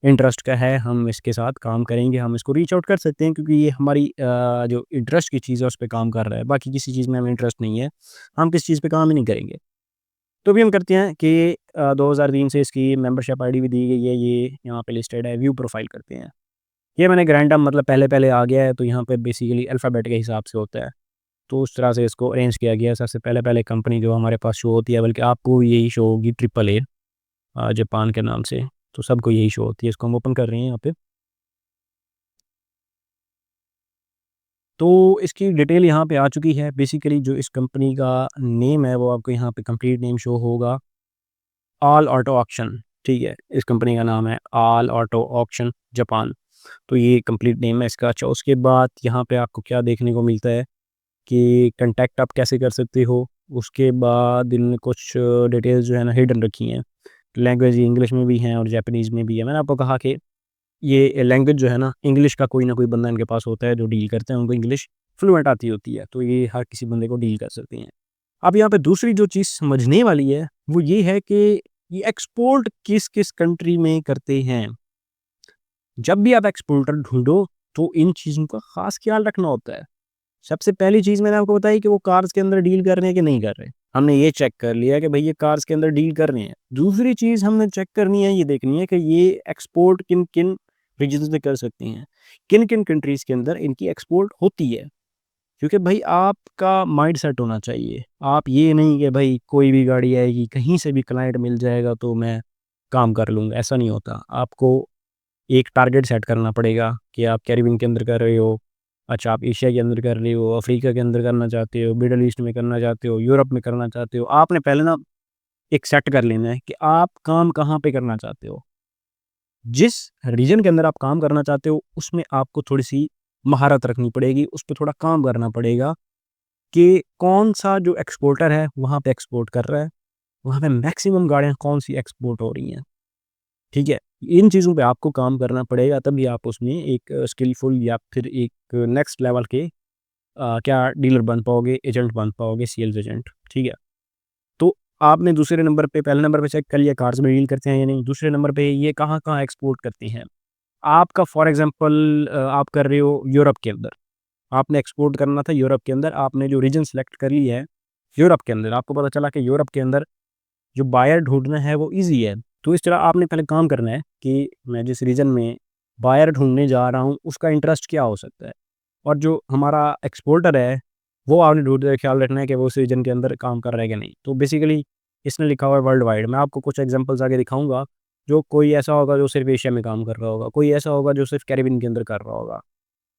इंटरेस्ट का है, हम इसके साथ काम करेंगे, हम इसको रीच आउट कर सकते हैं, क्योंकि ये हमारी जो इंटरेस्ट की चीज़ है उस पे काम कर रहा है। बाकी किसी चीज़ में हमें इंटरेस्ट नहीं है, हम किसी चीज़ पे काम ही नहीं करेंगे। तो अभी हम करते हैं कि 2003 से इसकी मेंबरशिप आईडी भी दी गई है, ये यहाँ पे लिस्टेड है, व्यू प्रोफाइल करते हैं। ये मैंने रैंडम मतलब पहले-पहले आ गया है, तो यहाँ पे बेसिकली अल्फ़ाबेट के हिसाब से होता है। तो उस तरह से इसको अरेंज किया गया है। सबसे पहले-पहले कंपनी जो हमारे पास शो होती है, बल्कि आपको भी यही शो होगी, ट्रिपल ए जापान के नाम से। तो सबको यही शो होती है। इसको हम ओपन कर रहे हैं यहाँ पे। तो इसकी डिटेल यहाँ पे आ चुकी है। बेसिकली जो इस कंपनी का नेम है, वो आपको यहाँ पे कंप्लीट नेम शो होगा, ऑल ऑटो ऑक्शन, ठीक है? इस कंपनी का नाम है ऑल ऑटो ऑक्शन जापान। तो ये कंप्लीट नेम है इसका। अच्छा, उसके बाद यहाँ पे आपको क्या देखने को मिलता है कि कॉन्टैक्ट आप कैसे कर सकते हो। उसके बाद इनमें कुछ डिटेल्स जो है ना हिडन रखी हैं। लैंग्वेज इंग्लिश में भी हैं और जापानीज़ में भी है। मैंने आपको कहा कि ये लैंग्वेज जो है ना, इंग्लिश का कोई ना कोई बंदा इनके पास होता है जो डील करते हैं, उनको इंग्लिश फ्लुएंट आती होती है, तो ये हर किसी बंदे को डील कर सकते हैं। अब यहाँ पे दूसरी जो चीज़ समझने वाली है, वो ये है कि ये एक्सपोर्ट किस-किस कंट्री में करते हैं। जब भी आप एक्सपोर्टर ढूँढो, तो इन चीज़ों का ख़ास ख़्याल रखना होता है। सबसे पहली चीज़ मैंने आपको बताई कि वो कार्स के अंदर डील कर रहे हैं कि नहीं कर रहे। हमने ये चेक कर लिया कि भई ये कार्स के अंदर डील कर रहे हैं। दूसरी चीज़ हमने चेक करनी है, ये देखनी है कि ये एक्सपोर्ट किन-किन रीजन्स में कर सकते हैं, किन किन कंट्रीज़ के अंदर इनकी एक्सपोर्ट होती है। क्योंकि भाई आपका माइंड सेट होना चाहिए। आप ये नहीं कि भाई कोई भी गाड़ी आएगी, कहीं से भी क्लाइंट मिल जाएगा तो मैं काम कर लूँगा, ऐसा नहीं होता। आपको एक टारगेट सेट करना पड़ेगा कि आप कैरिबियन के अंदर कर रहे हो, अच्छा आप एशिया के अंदर कर रहे हो, अफ्रीका के अंदर करना चाहते हो, मिडल ईस्ट में करना चाहते हो, यूरोप में करना चाहते हो। आपने पहले ना एक सेट कर लेना है कि आप काम कहाँ पे करना चाहते हो। जिस रीजन के अंदर आप काम करना चाहते हो, उसमें आपको थोड़ी-सी महारत रखनी पड़ेगी, उस पे थोड़ा काम करना पड़ेगा कि कौन-सा जो एक्सपोर्टर है, वहाँ पे एक्सपोर्ट कर रहा है, वहाँ पे मैक्सिमम गाड़ियाँ कौन-सी एक्सपोर्ट हो रही हैं, ठीक है? इन चीज़ों पे आपको काम करना पड़ेगा, तभी आप उसमें एक स्किलफुल या फिर एक नेक्स्ट लेवल के क्या डीलर बन पाओगे, एजेंट बन पाओगे, सेल्स एजेंट, ठीक है? तो आपने दूसरे नंबर पे पहले नंबर पे चेक कर लिया कार्स में डील करते हैं या नहीं, दूसरे नंबर पे ये कहाँ-कहाँ एक्सपोर्ट करते हैं। आपका फॉर एग्ज़ाम्पल आप कर रहे हो यूरोप के अंदर, आपने एक्सपोर्ट करना था यूरोप के अंदर, आपने जो रीजन सेलेक्ट कर ली है यूरोप के अंदर, आपको पता चला कि यूरोप के अंदर जो बायर ढूँढना है वो ईज़ी है। तो इस तरह आपने पहले काम करना है कि मैं जिस रीजन में बायर ढूँढने जा रहा हूँ, उसका इंटरेस्ट क्या हो सकता है? और जो हमारा एक्सपोर्टर है, वो आपने ढूँढते हुए ख्याल रखना है कि वो उस रीजन के अंदर काम कर रहा है कि नहीं। तो बेसिकली इसमें लिखा हुआ है वर्ल्ड वाइड। मैं आपको कुछ एग्ज़ाम्पल्स आगे दिखाऊँगा, जो कोई ऐसा होगा जो सिर्फ़ एशिया में काम कर रहा होगा, कोई ऐसा होगा जो सिर्फ़ कैरिबियन के अंदर कर रहा होगा।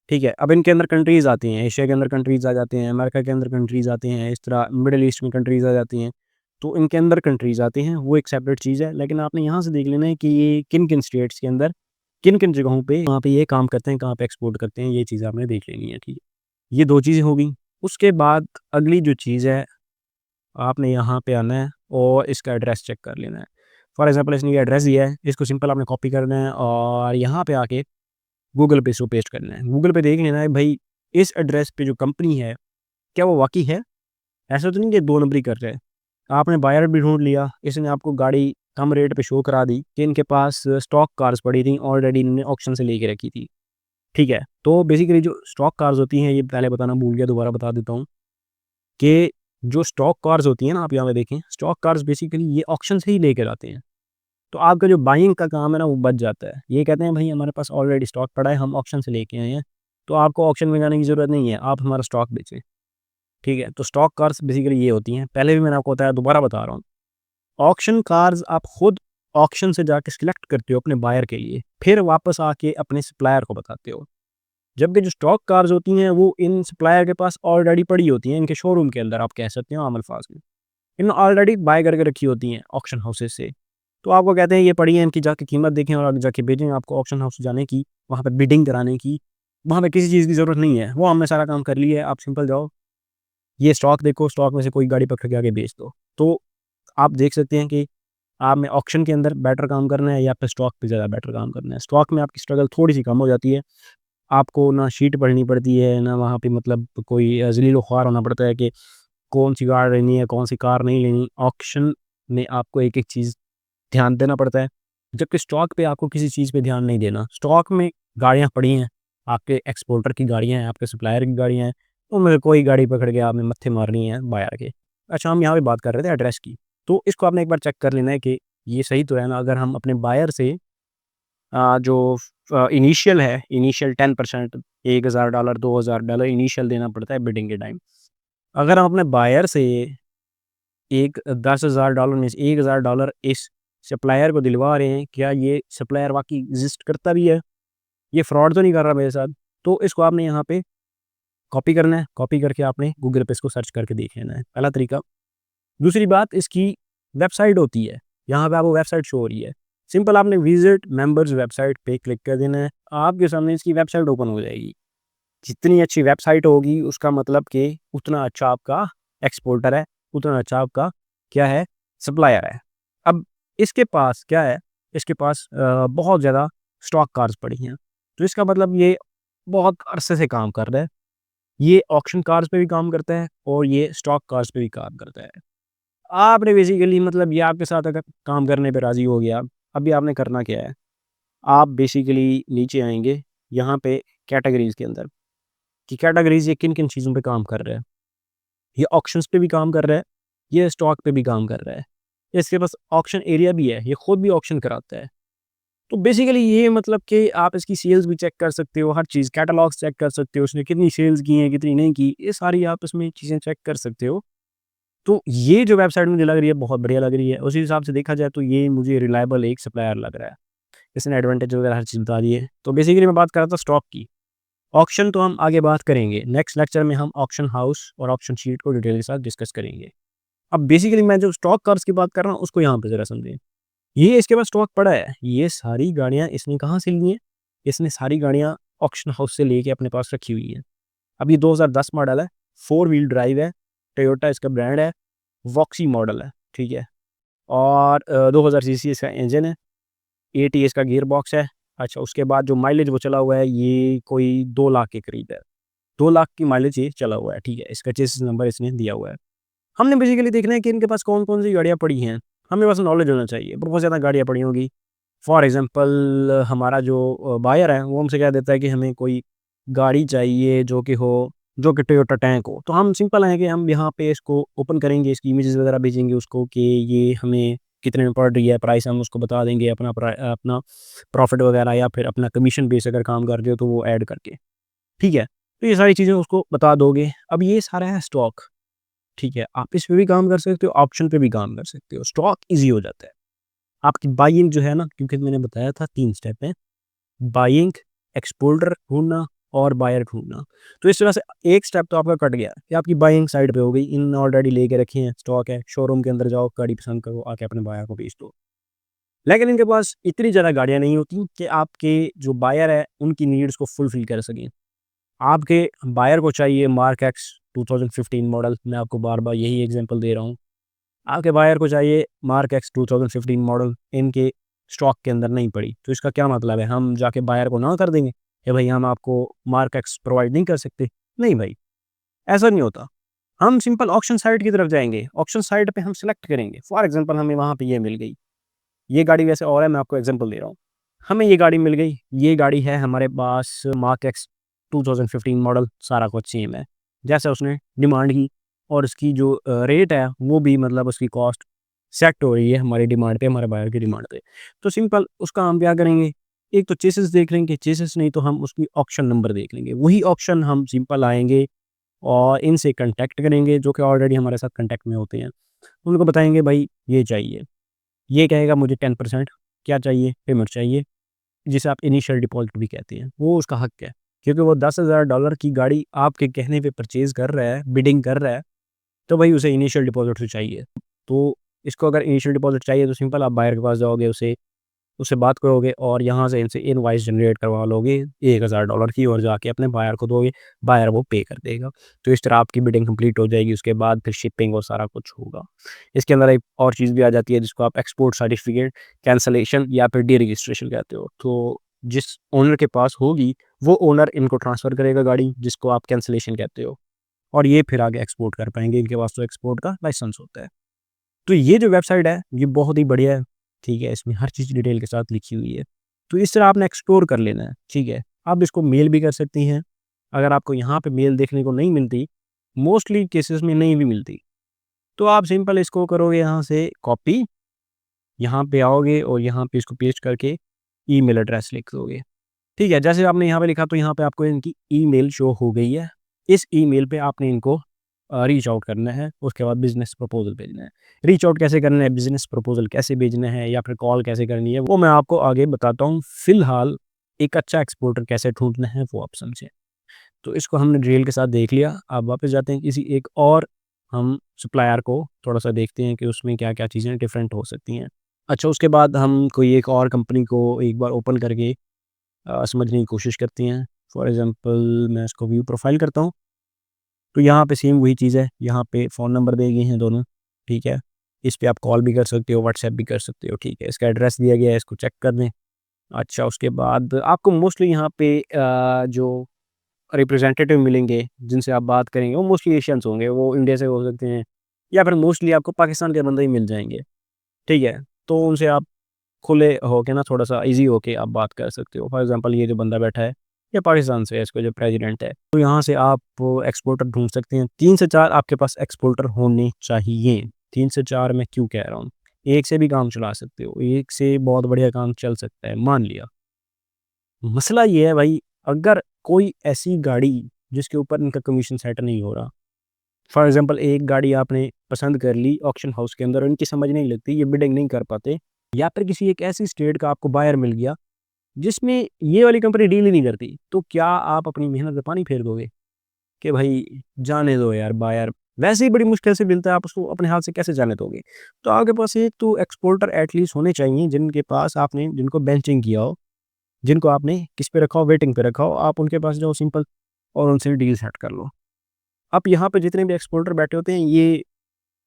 ठीक है? अब इनके अंदर कंट्रीज़ आती हैं, एशिया के अंदर कंट्रीज़ आ जाते हैं, अमेरिका के अंदर कंट्रीज़ आते हैं, इस तरह मिडल ईस्ट में कंट्रीज़ आ जाती हैं। तो इनके अंदर कंट्रीज़ आते हैं, वो एक सेपरेट चीज़ है। लेकिन आपने यहाँ से देख लेना है कि ये किन-किन स्टेट्स के अंदर, किन-किन जगहों पे वहाँ पे ये काम करते हैं, कहाँ पे एक्सपोर्ट करते हैं, ये चीज़ आपने देख लेनी है, ठीक है? ये 2 चीज़ें हो गई। उसके बाद अगली जो चीज़ है, आपने यहाँ पे आना है और इसका एड्रेस चेक कर लेना है। फॉर एग्ज़ाम्पल इसने ये एड्रेस दिया है, इसको सिंपल आपने कॉपी करना है और यहाँ पे आके गूगल पे इसको पेस्ट करना है। गूगल पे देख लेना है भई इस एड्रेस पे जो कंपनी है, क्या वो वाक़ई है? ऐसा तो नहीं कि 2 नंबरी कर रहा है। आपने बायर भी ढूँढ लिया, इसने आपको गाड़ी कम रेट पे शो करा दी कि इनके पास स्टॉक कार्स पड़ी थी, ऑलरेडी इन्होंने ऑक्शन से लेके रखी थी। ठीक है? तो बेसिकली जो स्टॉक कार्स होती हैं, ये पहले बताना भूल गया, दोबारा बता देता हूँ कि जो स्टॉक कार्स होती हैं ना, आप यहाँ पे देखें, स्टॉक कार्स बेसिकली ये ऑक्शन से ही लेके जाते हैं। तो आपका जो बाइंग का काम है ना, वो बच जाता है। ये कहते हैं भई हमारे पास ऑलरेडी स्टॉक पड़ा है, हम ऑक्शन से लेके आए हैं, तो आपको ऑक्शन में जाने की ज़रूरत नहीं है, आप हमारा स्टॉक बेचें। ठीक है? तो स्टॉक कार्स बेसिकली ये होती हैं। पहले भी मैंने आपको बताया, दोबारा बता रहा हूँ। ऑक्शन कार्स आप खुद ऑक्शन से जाके सिलेक्ट करते हो अपने बायर के लिए, फिर वापस आके अपने सप्लायर को बताते हो। जबकि जो स्टॉक कार्स होती हैं, वो इन सप्लायर के पास ऑलरेडी पड़ी होती हैं, इनके शोरूम के अंदर आप कह सकते हो आम अल्फाज में। इन्होंने ऑलरेडी बाय करके रखी होती हैं ऑक्शन हाउसेज़ से। तो आपको कहते हैं ये पड़ी है, इनकी जाके कीमत देखें और आगे जाके बेचें। आपको ऑक्शन हाउस जाने की, वहाँ पे बिडिंग कराने की, वहाँ पे किसी चीज़ की ज़रूरत नहीं है। वो हमने सारा काम कर लिया है, आप सिंपल जाओ, ये स्टॉक देखो, स्टॉक में से कोई गाड़ी पकड़ के आके बेच दो। तो आप देख सकते हैं कि आप में ऑक्शन के अंदर बेटर काम करना है या फिर स्टॉक पे ज़्यादा बेटर काम करना है। स्टॉक में आपकी स्ट्रगल थोड़ी-सी कम हो जाती है। आपको ना शीट पढ़नी पड़ती है, ना वहाँ पे मतलब कोई ज़लील-ओ-ख़्वार होना पड़ता है कि कौन-सी कार लेनी है, कौन-सी कार नहीं लेनी। ऑक्शन में आपको एक-एक चीज़ ध्यान देना पड़ता है, जबकि स्टॉक पे आपको किसी चीज़ पे ध्यान नहीं देना। स्टॉक में गाड़ियाँ पड़ी हैं, आपके एक्सपोर्टर की गाड़ियाँ हैं, आपके सप्लायर की गाड़ियाँ हैं, उनमें से कोई गाड़ी पकड़ के आपने मत्थे मारनी है बायर के। अच्छा, हम यहाँ पे बात कर रहे थे एड्रेस की, तो इसको आपने एक बार चेक कर लेना है कि ये सही तो है ना? अगर हम अपने बायर से जो इनिशियल है, इनिशियल 10% $1000 $2000 इनिशियल देना पड़ता है बिडिंग के टाइम। अगर हम अपने बायर से एक $10,000 में से $1000 इस सप्लायर को दिलवा रहे हैं, क्या ये सप्लायर वाक़ई एक्ज़िस्ट करता भी है? ये फ्रॉड तो नहीं कर रहा मेरे साथ? तो इसको आपने यहाँ पे कॉपी करना है, कॉपी करके आपने गूगल पे इसको सर्च करके देख लेना है, पहला तरीका। दूसरी बात, इसकी वेबसाइट होती है, यहाँ पे आपको वेबसाइट शो हो रही है। सिंपल आपने विज़िट मेंबर्स वेबसाइट पे क्लिक कर देना है, आपके सामने इसकी वेबसाइट ओपन हो जाएगी। जितनी अच्छी वेबसाइट होगी, उसका मतलब कि उतना अच्छा आपका एक्सपोर्टर है, उतना अच्छा आपका क्या है, सप्लायर है। अब इसके पास क्या है, इसके पास बहुत ज़्यादा स्टॉक कार्स पड़ी हैं, तो इसका मतलब ये बहुत अरसे से काम कर रहा है। ये ऑक्शन कार्स पे भी काम करता है और ये स्टॉक कार्स पे भी काम करता है। आपने बेसिकली मतलब ये आपके साथ अगर काम करने पे राज़ी हो गया, अभी आपने करना क्या है, आप बेसिकली नीचे आएँगे, यहाँ पे कैटेगरीज़ के अंदर, कि कैटेगरीज़ ये किन-किन चीज़ों पे काम कर रहा है। ये ऑक्शंस पे भी काम कर रहा है, ये स्टॉक पे भी काम कर रहा है। इसके पास ऑक्शन एरिया भी है, ये खुद भी ऑक्शन कराता है। तो बेसिकली ये मतलब कि आप इसकी सेल्स भी चेक कर सकते हो, हर चीज़ कैटलॉग्स चेक कर सकते हो, उसने कितनी सेल्स की हैं, कितनी नहीं की, ये सारी आप इसमें चीज़ें चेक कर सकते हो। तो ये जो वेबसाइट मुझे लग रही है बहुत बढ़िया लग रही है। उसी हिसाब से देखा जाए तो ये मुझे रिलायबल एक सप्लायर लग रहा है। इसने एडवांटेज वगैरह हर चीज़ बता दी है। तो बेसिकली मैं बात कर रहा था स्टॉक की। ऑक्शन तो हम आगे बात करेंगे। नेक्स्ट लेक्चर में हम ऑक्शन हाउस और ऑक्शन शीट को डिटेल के साथ डिस्कस करेंगे। अब बेसिकली मैं जो स्टॉक कार्स की बात कर रहा हूँ उसको यहाँ पे ज़रा समझें। ये इसके पास स्टॉक पड़ा है। ये सारी गाड़ियाँ इसने कहाँ से ली हैं? इसने सारी गाड़ियाँ ऑक्शन हाउस से लेके अपने पास रखी हुई हैं। अब ये 2010 मॉडल है, 4 व्हील ड्राइव है, टोयोटा इसका ब्रांड है, वॉक्सी मॉडल है, ठीक है? और 2000 सीसी इसका इंजन है, 8 इसका गियर बॉक्स है। अच्छा, उसके बाद जो माइलेज वो चला हुआ है ये कोई 2 लाख के करीब है। 2 लाख की माइलेज ये चला हुआ है, ठीक है? इसका चेसिस नंबर इसने दिया हुआ है। हमने बेसिकली देखना है कि इनके पास कौन-कौन सी गाड़ियाँ पड़ी हैं। हमें बस नॉलेज होना चाहिए। बहुत ज़्यादा गाड़ियाँ पड़ी होंगी। फॉर एग्ज़ाम्पल हमारा जो बायर है वो हमसे कह देता है कि हमें कोई गाड़ी चाहिए जो कि टोयोटा टैंक हो। तो हम सिंपल है कि हम यहाँ पे इसको ओपन करेंगे, इसकी इमेजेस वगैरह भेजेंगे उसको कि ये हमें कितने में पड़ रही है, प्राइस हम उसको बता देंगे, अपना प्रॉफ़िट वगैरह या फिर अपना कमीशन बेस अगर काम कर रहे हो तो वो ऐड करके, ठीक है? तो ये सारी चीज़ें उसको बता दोगे। अब ये सारा है स्टॉक, ठीक है? आप इस पे भी काम कर सकते हो, ऑप्शन पे भी काम कर सकते हो। स्टॉक ईज़ी हो जाता है। आपकी बाइंग जो है ना, क्योंकि मैंने बताया था 3 स्टेप हैं, बाइंग, एक्सपोर्टर ढूँढना और बायर ढूँढना। तो इस तरह से एक स्टेप तो आपका कट गया कि आपकी बाइंग साइड पे हो गई, इन ऑलरेडी लेके रखे हैं, स्टॉक है, शोरूम के अंदर जाओ, गाड़ी पसंद करो, आके अपने बायर को बेच दो। लेकिन इनके पास इतनी ज़्यादा गाड़ियाँ नहीं होती कि आपके जो बायर है, उनकी नीड्स को फुलफ़िल कर सकें। आपके बायर को चाहिए मार्क एक्स 2015 मॉडल, मैं आपको बार-बार यही एग्ज़ाम्पल दे रहा हूँ। आपके बायर को चाहिए मार्क एक्स 2015 मॉडल, इनके स्टॉक के अंदर नहीं पड़ी। तो इसका क्या मतलब है? हम जाके बायर को ना कर देंगे कि भाई हम आपको मार्क एक्स प्रोवाइड नहीं कर सकते। नहीं भाई, ऐसा नहीं होता। हम सिंपल ऑक्शन साइट की तरफ जाएँगे, ऑक्शन साइट पे हम सेलेक्ट करेंगे। फॉर एग्ज़ाम्पल हमें वहाँ पे ये मिल गई। ये गाड़ी वैसे और है, मैं आपको एग्ज़ाम्पल दे रहा हूँ। हमें ये गाड़ी मिल गई, ये गाड़ी है हमारे पास मार्क एक्स 2015 मॉडल, सारा कुछ सेम है। जैसा उसने डिमांड की और उसकी जो रेट है वो भी मतलब उसकी कॉस्ट सेट हो रही है हमारी डिमांड पे, हमारे बायर की डिमांड पे। तो सिंपल उसका हम क्या करेंगे, एक तो चेसिस देख लेंगे, चेसिस नहीं तो हम उसकी ऑक्शन नंबर देख लेंगे। वही ऑक्शन हम सिंपल आएँगे और इनसे कॉन्टैक्ट करेंगे जो कि ऑलरेडी हमारे साथ कॉन्टैक्ट में होते हैं। उनको बताएँगे भाई ये चाहिए। ये कहेगा मुझे 10% क्या चाहिए? पेमेंट चाहिए, जिसे आप इनिशियल डिपॉज़िट भी कहते हैं। वो उसका हक है, क्योंकि वो $10,000 की गाड़ी आपके कहने पे परचेज़ कर रहा है, बिडिंग कर रहा है, तो भाई उसे इनिशियल डिपॉज़िट तो चाहिए। तो इसको अगर इनिशियल डिपॉज़िट चाहिए तो सिंपल आप बायर के पास जाओगे, उसे उससे बात करोगे और यहाँ से इनसे इनवॉइस जनरेट करवा लोगे $1000 की और जाके अपने बायर को दोगे, बायर वो पे कर देगा। तो इस तरह आपकी बिडिंग कंप्लीट हो जाएगी, उसके बाद फिर शिपिंग और सारा कुछ होगा। इसके अंदर एक और चीज़ भी आ जाती है जिसको आप एक्सपोर्ट सर्टिफिकेट, कैंसलेशन या फिर डीरजिस्ट्रेशन कहते हो। तो जिस ओनर के पास होगी, वो ओनर इनको ट्रांसफ़र करेगा गाड़ी, जिसको आप कैंसलेशन कहते हो और ये फिर आगे एक्सपोर्ट कर पाएँगे, इनके पास तो एक्सपोर्ट का लाइसेंस होता है। तो ये जो वेबसाइट है, ये बहुत ही बढ़िया है, ठीक है? इसमें हर चीज़ डिटेल के साथ लिखी हुई है। तो इस तरह आपने एक्सप्लोर कर लेना है, ठीक है? आप इसको मेल भी कर सकती हैं, अगर आपको यहाँ पे मेल देखने को नहीं मिलती, मोस्टली केसेज़ में नहीं भी मिलती, तो आप सिंपल इसको करोगे यहाँ से कॉपी, यहाँ पे आओगे और यहाँ पे इसको पेस्ट करके ईमेल एड्रेस लिख दोगे, ठीक है? जैसे आपने यहाँ पे लिखा तो यहाँ पे आपको इनकी ईमेल शो हो गई है। इस ईमेल पे आपने इनको रीच आउट करना है, उसके बाद बिज़नेस प्रपोज़ल भेजना है। रीच आउट कैसे करना है, बिज़नेस प्रपोज़ल कैसे भेजना है या फिर कॉल कैसे करनी है, वो मैं आपको आगे बताता हूँ। फ़िलहाल एक अच्छा एक्सपोर्टर कैसे ढूँढना है, वो आप समझें। तो इसको हमने डिटेल के साथ देख लिया। अब वापस जाते हैं किसी एक और हम सप्लायर को थोड़ा-सा देखते हैं कि उसमें क्या-क्या चीज़ें डिफ़रेंट हो सकती हैं। अच्छा, उसके बाद हम कोई एक और कंपनी को एक बार ओपन करके समझने की कोशिश करते हैं। फॉर एग्ज़ाम्पल मैं इसको व्यू प्रोफ़ाइल करता हूँ, तो यहाँ पे सेम वही चीज़ है, यहाँ पे फ़ोन नंबर दिए गए हैं दोनों, ठीक है? इस पे आप कॉल भी कर सकते हो, व्हाट्सएप भी कर सकते हो, ठीक है? इसका एड्रेस दिया गया है, इसको चेक कर लें। अच्छा, उसके बाद आपको मोस्टली यहाँ पे जो रिप्रेजेंटेटिव मिलेंगे, जिनसे आप बात करेंगे, वो मोस्टली एशियंस होंगे, वो इंडिया से हो सकते हैं या फिर मोस्टली आपको पाकिस्तान के बंदे ही मिल जाएँगे, ठीक है? तो उनसे आप खुले होके ना थोड़ा-सा ईज़ी होके आप बात कर सकते हो। फॉर एग्ज़ाम्पल ये जो बंदा बैठा है, ये पाकिस्तान से है, इसका जो प्रेज़िडेंट है। तो यहाँ से आप एक्सपोर्टर ढूँढ सकते हैं। 3 से 4 आपके पास एक्सपोर्टर होने चाहिए। 3 से 4 मैं क्यों कह रहा हूँ? एक से भी काम चला सकते हो, एक से बहुत बढ़िया काम चल सकता है, मान लिया। मसला ये है भाई, अगर कोई ऐसी गाड़ी जिसके ऊपर इनका कमीशन सेट नहीं हो रहा, फॉर एग्ज़ाम्पल एक गाड़ी आपने पसंद कर ली ऑक्शन हाउस के अंदर और इनकी समझ नहीं लगती, ये बिडिंग नहीं कर पाते, या फिर किसी एक ऐसी स्टेट का आपको बायर मिल गया, जिसमें ये वाली कंपनी डील ही नहीं करती, तो क्या आप अपनी मेहनत पे पानी फेर दोगे? कि भाई जाने दो यार बायर, वैसे ही बड़ी मुश्किल से मिलता है, आप उसको अपने हाथ से कैसे जाने दोगे? तो आपके पास एक तो एक्सपोर्टर एटलीस्ट होने चाहिए, जिनके पास आपने जिनको बेंचिंग किया हो, जिनको आपने किस पे रखा हो, वेटिंग पे रखा हो, आप उनके पास जाओ सिंपल और उनसे डील सेट कर लो। अब यहाँ पे जितने भी एक्सपोर्टर बैठे होते हैं, ये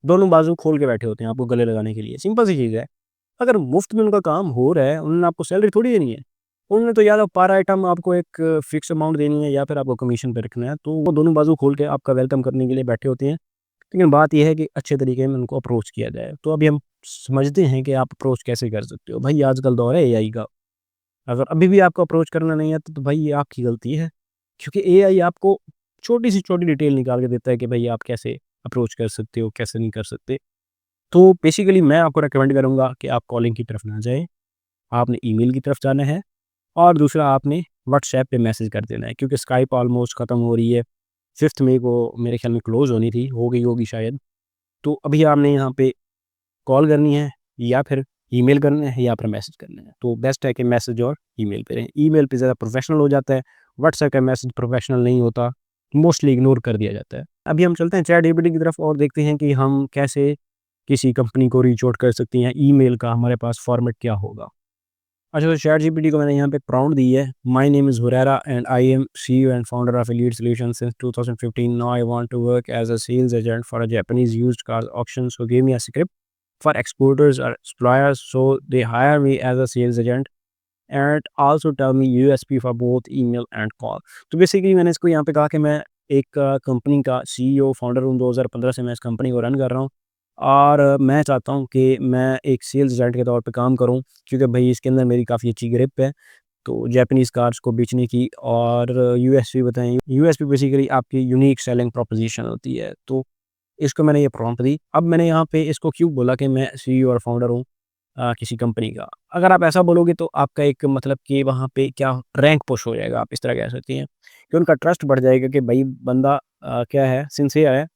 दोनों बाजू खोल के बैठे होते हैं आपको गले लगाने के लिए, सिंपल सी चीज़ है। अगर मुफ्त में उनका काम हो रहा है, उन्होंने आपको सैलरी थोड़ी देनी है। उन्होंने तो या तो पर आइटम आपको एक फिक्स अमाउंट देनी है या फिर आपको कमीशन पे रखना है, तो वो दोनों बाजू खोल के आपका वेलकम करने के लिए बैठे होते हैं। लेकिन बात ये है कि अच्छे तरीके में उनको अप्रोच किया जाए। तो अभी हम समझते हैं कि आप अप्रोच कैसे कर सकते हो। भाई आजकल दौर है एआई का, अगर अभी भी आपको अप्रोच करना नहीं आता तो भाई ये आपकी गलती है। क्योंकि एआई आपको छोटी से छोटी डिटेल निकाल के देता है कि भाई आप कैसे अप्रोच कर सकते हो, कैसे नहीं कर सकते। तो बेसिकली मैं आपको रिकमेंड करूँगा कि आप कॉलिंग की तरफ ना जाएँ, आपने ईमेल की तरफ जाना है और दूसरा आपने व्हाट्सऐप पे मैसेज कर देना है, क्योंकि स्काइप ऑलमोस्ट ख़त्म हो रही है। 5th मई को मेरे ख़्याल में क्लोज़ होनी थी, हो गई होगी शायद। तो अभी आपने यहाँ पे कॉल करनी है या फिर ईमेल करना है या फिर मैसेज करना है। तो बेस्ट है कि मैसेज और ईमेल पे रहें। ईमेल पे ज़्यादा प्रोफ़ेशनल हो जाता है, व्हाट्सऐप का मैसेज प्रोफ़ेशनल नहीं होता, मोस्टली इग्नोर कर दिया जाता है। अभी हम चलते हैं चैट जीपीटी की तरफ और देखते हैं कि हम कैसे किसी कंपनी को रीच आउट कर सकते हैं, ईमेल का हमारे पास फॉर्मेट क्या होगा। अच्छा, तो चैट जीपीटी को मैंने यहाँ पे प्रॉम्प्ट दी है, my name is Huraira and I am CEO and founder of Elite Solutions since 2015। Now I want to work as a sales agent for a Japanese used car auction, so give me a script for exporters or suppliers, so they hire me as a sales agent and also tell me USP for both email and call। तो basically मैंने इसको यहाँ पे कहा कि मैं एक company का सीईओ फाउंडर हूँ, 2015 से मैं इस कंपनी को रन कर रहा हूँ और मैं चाहता हूँ कि मैं एक सेल्स एजेंट के तौर पे काम करूँ, क्योंकि भाई इसके अंदर मेरी काफ़ी अच्छी ग्रिप है तो जापानीज़ कार्स को बेचने की। और यूएसपी बताएं, यूएसपी बेसिकली आपकी यूनिक सेलिंग प्रोपोजिशन होती है। तो इसको मैंने ये प्रॉम्प्ट दी। अब मैंने यहाँ पे इसको क्यों बोला कि मैं सीईओ और फाउंडर हूँ किसी कंपनी का। अगर आप ऐसा बोलोगे तो आपका एक मतलब कि वहाँ पे क्या रैंक पुश हो जाएगा, आप इस तरह कह सकती हैं कि उनका ट्रस्ट बढ़ जाएगा कि भाई बंदा क्या है, सिंसियर है,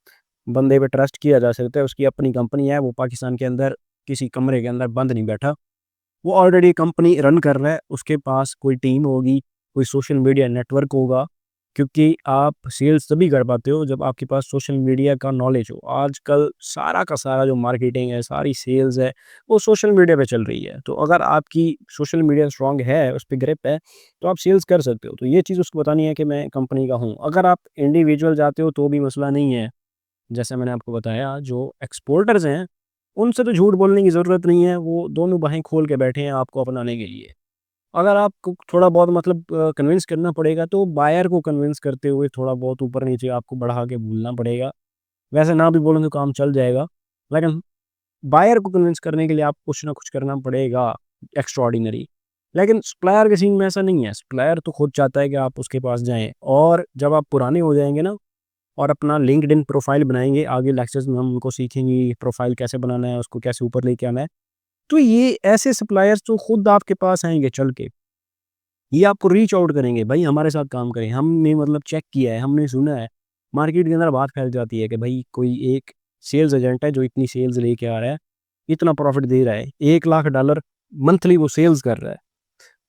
बंदे पे ट्रस्ट किया जा सकता है, उसकी अपनी कंपनी है, वो पाकिस्तान के अंदर किसी कमरे के अंदर बंद नहीं बैठा, वो ऑलरेडी कंपनी रन कर रहा है, उसके पास कोई टीम होगी, कोई सोशल मीडिया नेटवर्क होगा। क्योंकि आप सेल्स तभी कर पाते हो जब आपके पास सोशल मीडिया का नॉलेज हो। आजकल सारा का सारा जो मार्केटिंग है, सारी सेल्स है, वो सोशल मीडिया पे चल रही है। तो अगर आपकी सोशल मीडिया स्ट्रॉन्ग है, उस पे ग्रिप है, तो आप सेल्स कर सकते हो। तो ये चीज़ उसको बतानी है कि मैं कंपनी का हूँ। अगर आप इंडिविजुअल जाते हो तो भी मसला नहीं है। जैसे मैंने आपको बताया, जो एक्सपोर्टर्स हैं, उनसे तो झूठ बोलने की ज़रूरत नहीं है, वो दोनों बाहें खोल के बैठे हैं आपको अपनाने के लिए। अगर आपको थोड़ा बहुत मतलब कन्विंस करना पड़ेगा तो बायर को कन्विंस करते हुए थोड़ा बहुत ऊपर-नीचे आपको बढ़ा के बोलना पड़ेगा। वैसे ना भी बोलें तो काम चल जाएगा, लेकिन बायर को कन्विंस करने के लिए आपको कुछ ना कुछ करना पड़ेगा एक्स्ट्राऑर्डिनरी। लेकिन सप्लायर के सीन में ऐसा नहीं है, सप्लायर तो खुद चाहता है कि आप उसके पास जाएँ और जब आप पुराने हो जाएँगे ना और अपना लिंक्डइन प्रोफ़ाइल बनाएँगे, आगे लेक्चर्स में हम उनको सीखेंगे प्रोफ़ाइल कैसे बनाना है, उसको कैसे ऊपर लेके आना है। तो ये ऐसे सप्लायर्स तो खुद आपके पास आएँगे चल के। ये आपको रीच आउट करेंगे, भाई हमारे साथ काम करें, हमने मतलब चेक किया है, हमने सुना है। मार्केट के अंदर बात फैल जाती है कि भाई कोई एक सेल्स एजेंट है जो इतनी सेल्स लेके आ रहा है, इतना प्रॉफ़िट दे रहा है, $1,00,000 मंथली वो सेल्स कर रहा है,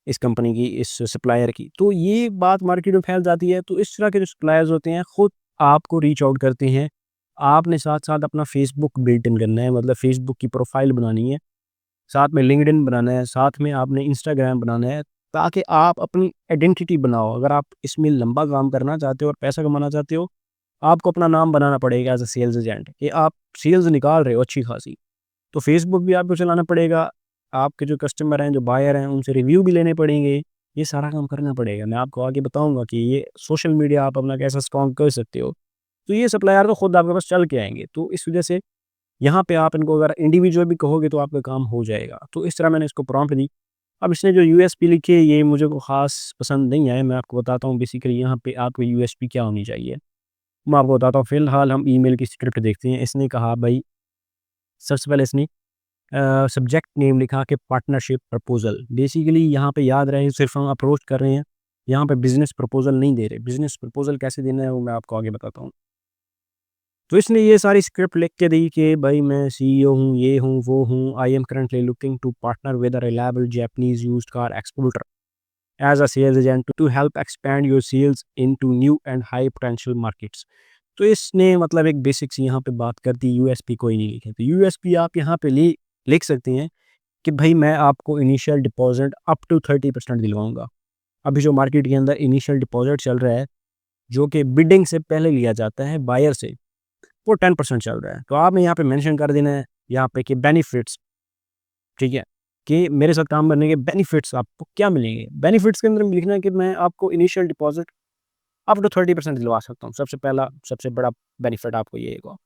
इस कंपनी की, इस सप्लायर की। तो ये बात मार्केट में फैल जाती है, तो इस तरह के जो सप्लायर्स होते हैं, खुद आपको रीच आउट करते हैं। आपने साथ-साथ अपना फेसबुक बिल्ट इन करना है, मतलब फेसबुक की प्रोफ़ाइल बनानी है। साथ में लिंक्डइन बनाना है, साथ में आपने इंस्टाग्राम बनाना है, ताकि आप अपनी आइडेंटिटी बनाओ। अगर आप इसमें लंबा काम करना चाहते हो और पैसा कमाना चाहते हो, आपको अपना नाम बनाना पड़ेगा एज़ अ सेल्स एजेंट कि आप सेल्स निकाल रहे हो अच्छी खासी। तो फेसबुक भी आपको चलाना पड़ेगा, आपके जो कस्टमर हैं, जो बायर हैं, उनसे रिव्यू भी लेने पड़ेंगे, ये सारा काम करना पड़ेगा। मैं आपको आगे बताऊँगा कि ये सोशल मीडिया आप अपना कैसा स्ट्रॉन्ग कर सकते हो। तो ये सप्लायर तो खुद आपके पास चल के आएँगे, तो इस वजह से यहाँ पे आप इनको अगर इंडिविजुअल भी कहोगे तो आपका काम हो जाएगा। तो इस तरह मैंने इसको प्रॉम्प्ट दी। अब इसने जो यूएसपी लिखी है ये मुझे को ख़ास पसंद नहीं आए। मैं आपको बताता हूँ बेसिकली यहाँ पे आपकी यूएसपी क्या होनी चाहिए। मैं आपको बताता हूँ, फ़िलहाल हम ईमेल की स्क्रिप्ट देखते हैं। इसने कहा भाई, सबसे पहले इसने सब्जेक्ट नेम लिखा कि पार्टनरशिप प्रपोजल। बेसिकली यहाँ पे याद रहे सिर्फ हम अप्रोच कर रहे हैं, यहाँ पे बिजनेस प्रपोजल नहीं दे रहे। बिजनेस प्रपोजल कैसे देना है वो मैं आपको आगे बताता हूँ। तो इसने ये सारी स्क्रिप्ट लिख के दी कि भाई मैं सीईओ हूँ, ये हूँ, वो हूँ, I am currently looking to partner with a reliable Japanese used car exporter as a sales agent to help expand your sales into new and high potential markets. तो इसने मतलब एक बेसिक सी यहाँ पे बात कर दी, यूएसपी कोई नहीं लिखे। तो यूएसपी आप यहाँ पे लिख सकते हैं कि भाई मैं आपको इनिशियल डिपॉजिट अप टू 30% दिलवाऊंगा। अभी जो मार्केट के अंदर इनिशियल डिपॉजिट चल रहा है, जो कि बिडिंग से पहले लिया जाता है बायर से, वो 10% चल रहा है। तो आपने यहाँ पे मेंशन कर देना है यहाँ पे कि बेनिफिट्स, ठीक है, कि मेरे साथ काम करने के बेनिफिट्स आपको क्या मिलेंगे। बेनिफिट्स के अंदर लिखना है कि मैं आपको इनिशियल डिपॉजिट अप टू 30% दिलवा सकता हूँ। सबसे पहला सबसे बड़ा बेनिफिट आपको ये होगा।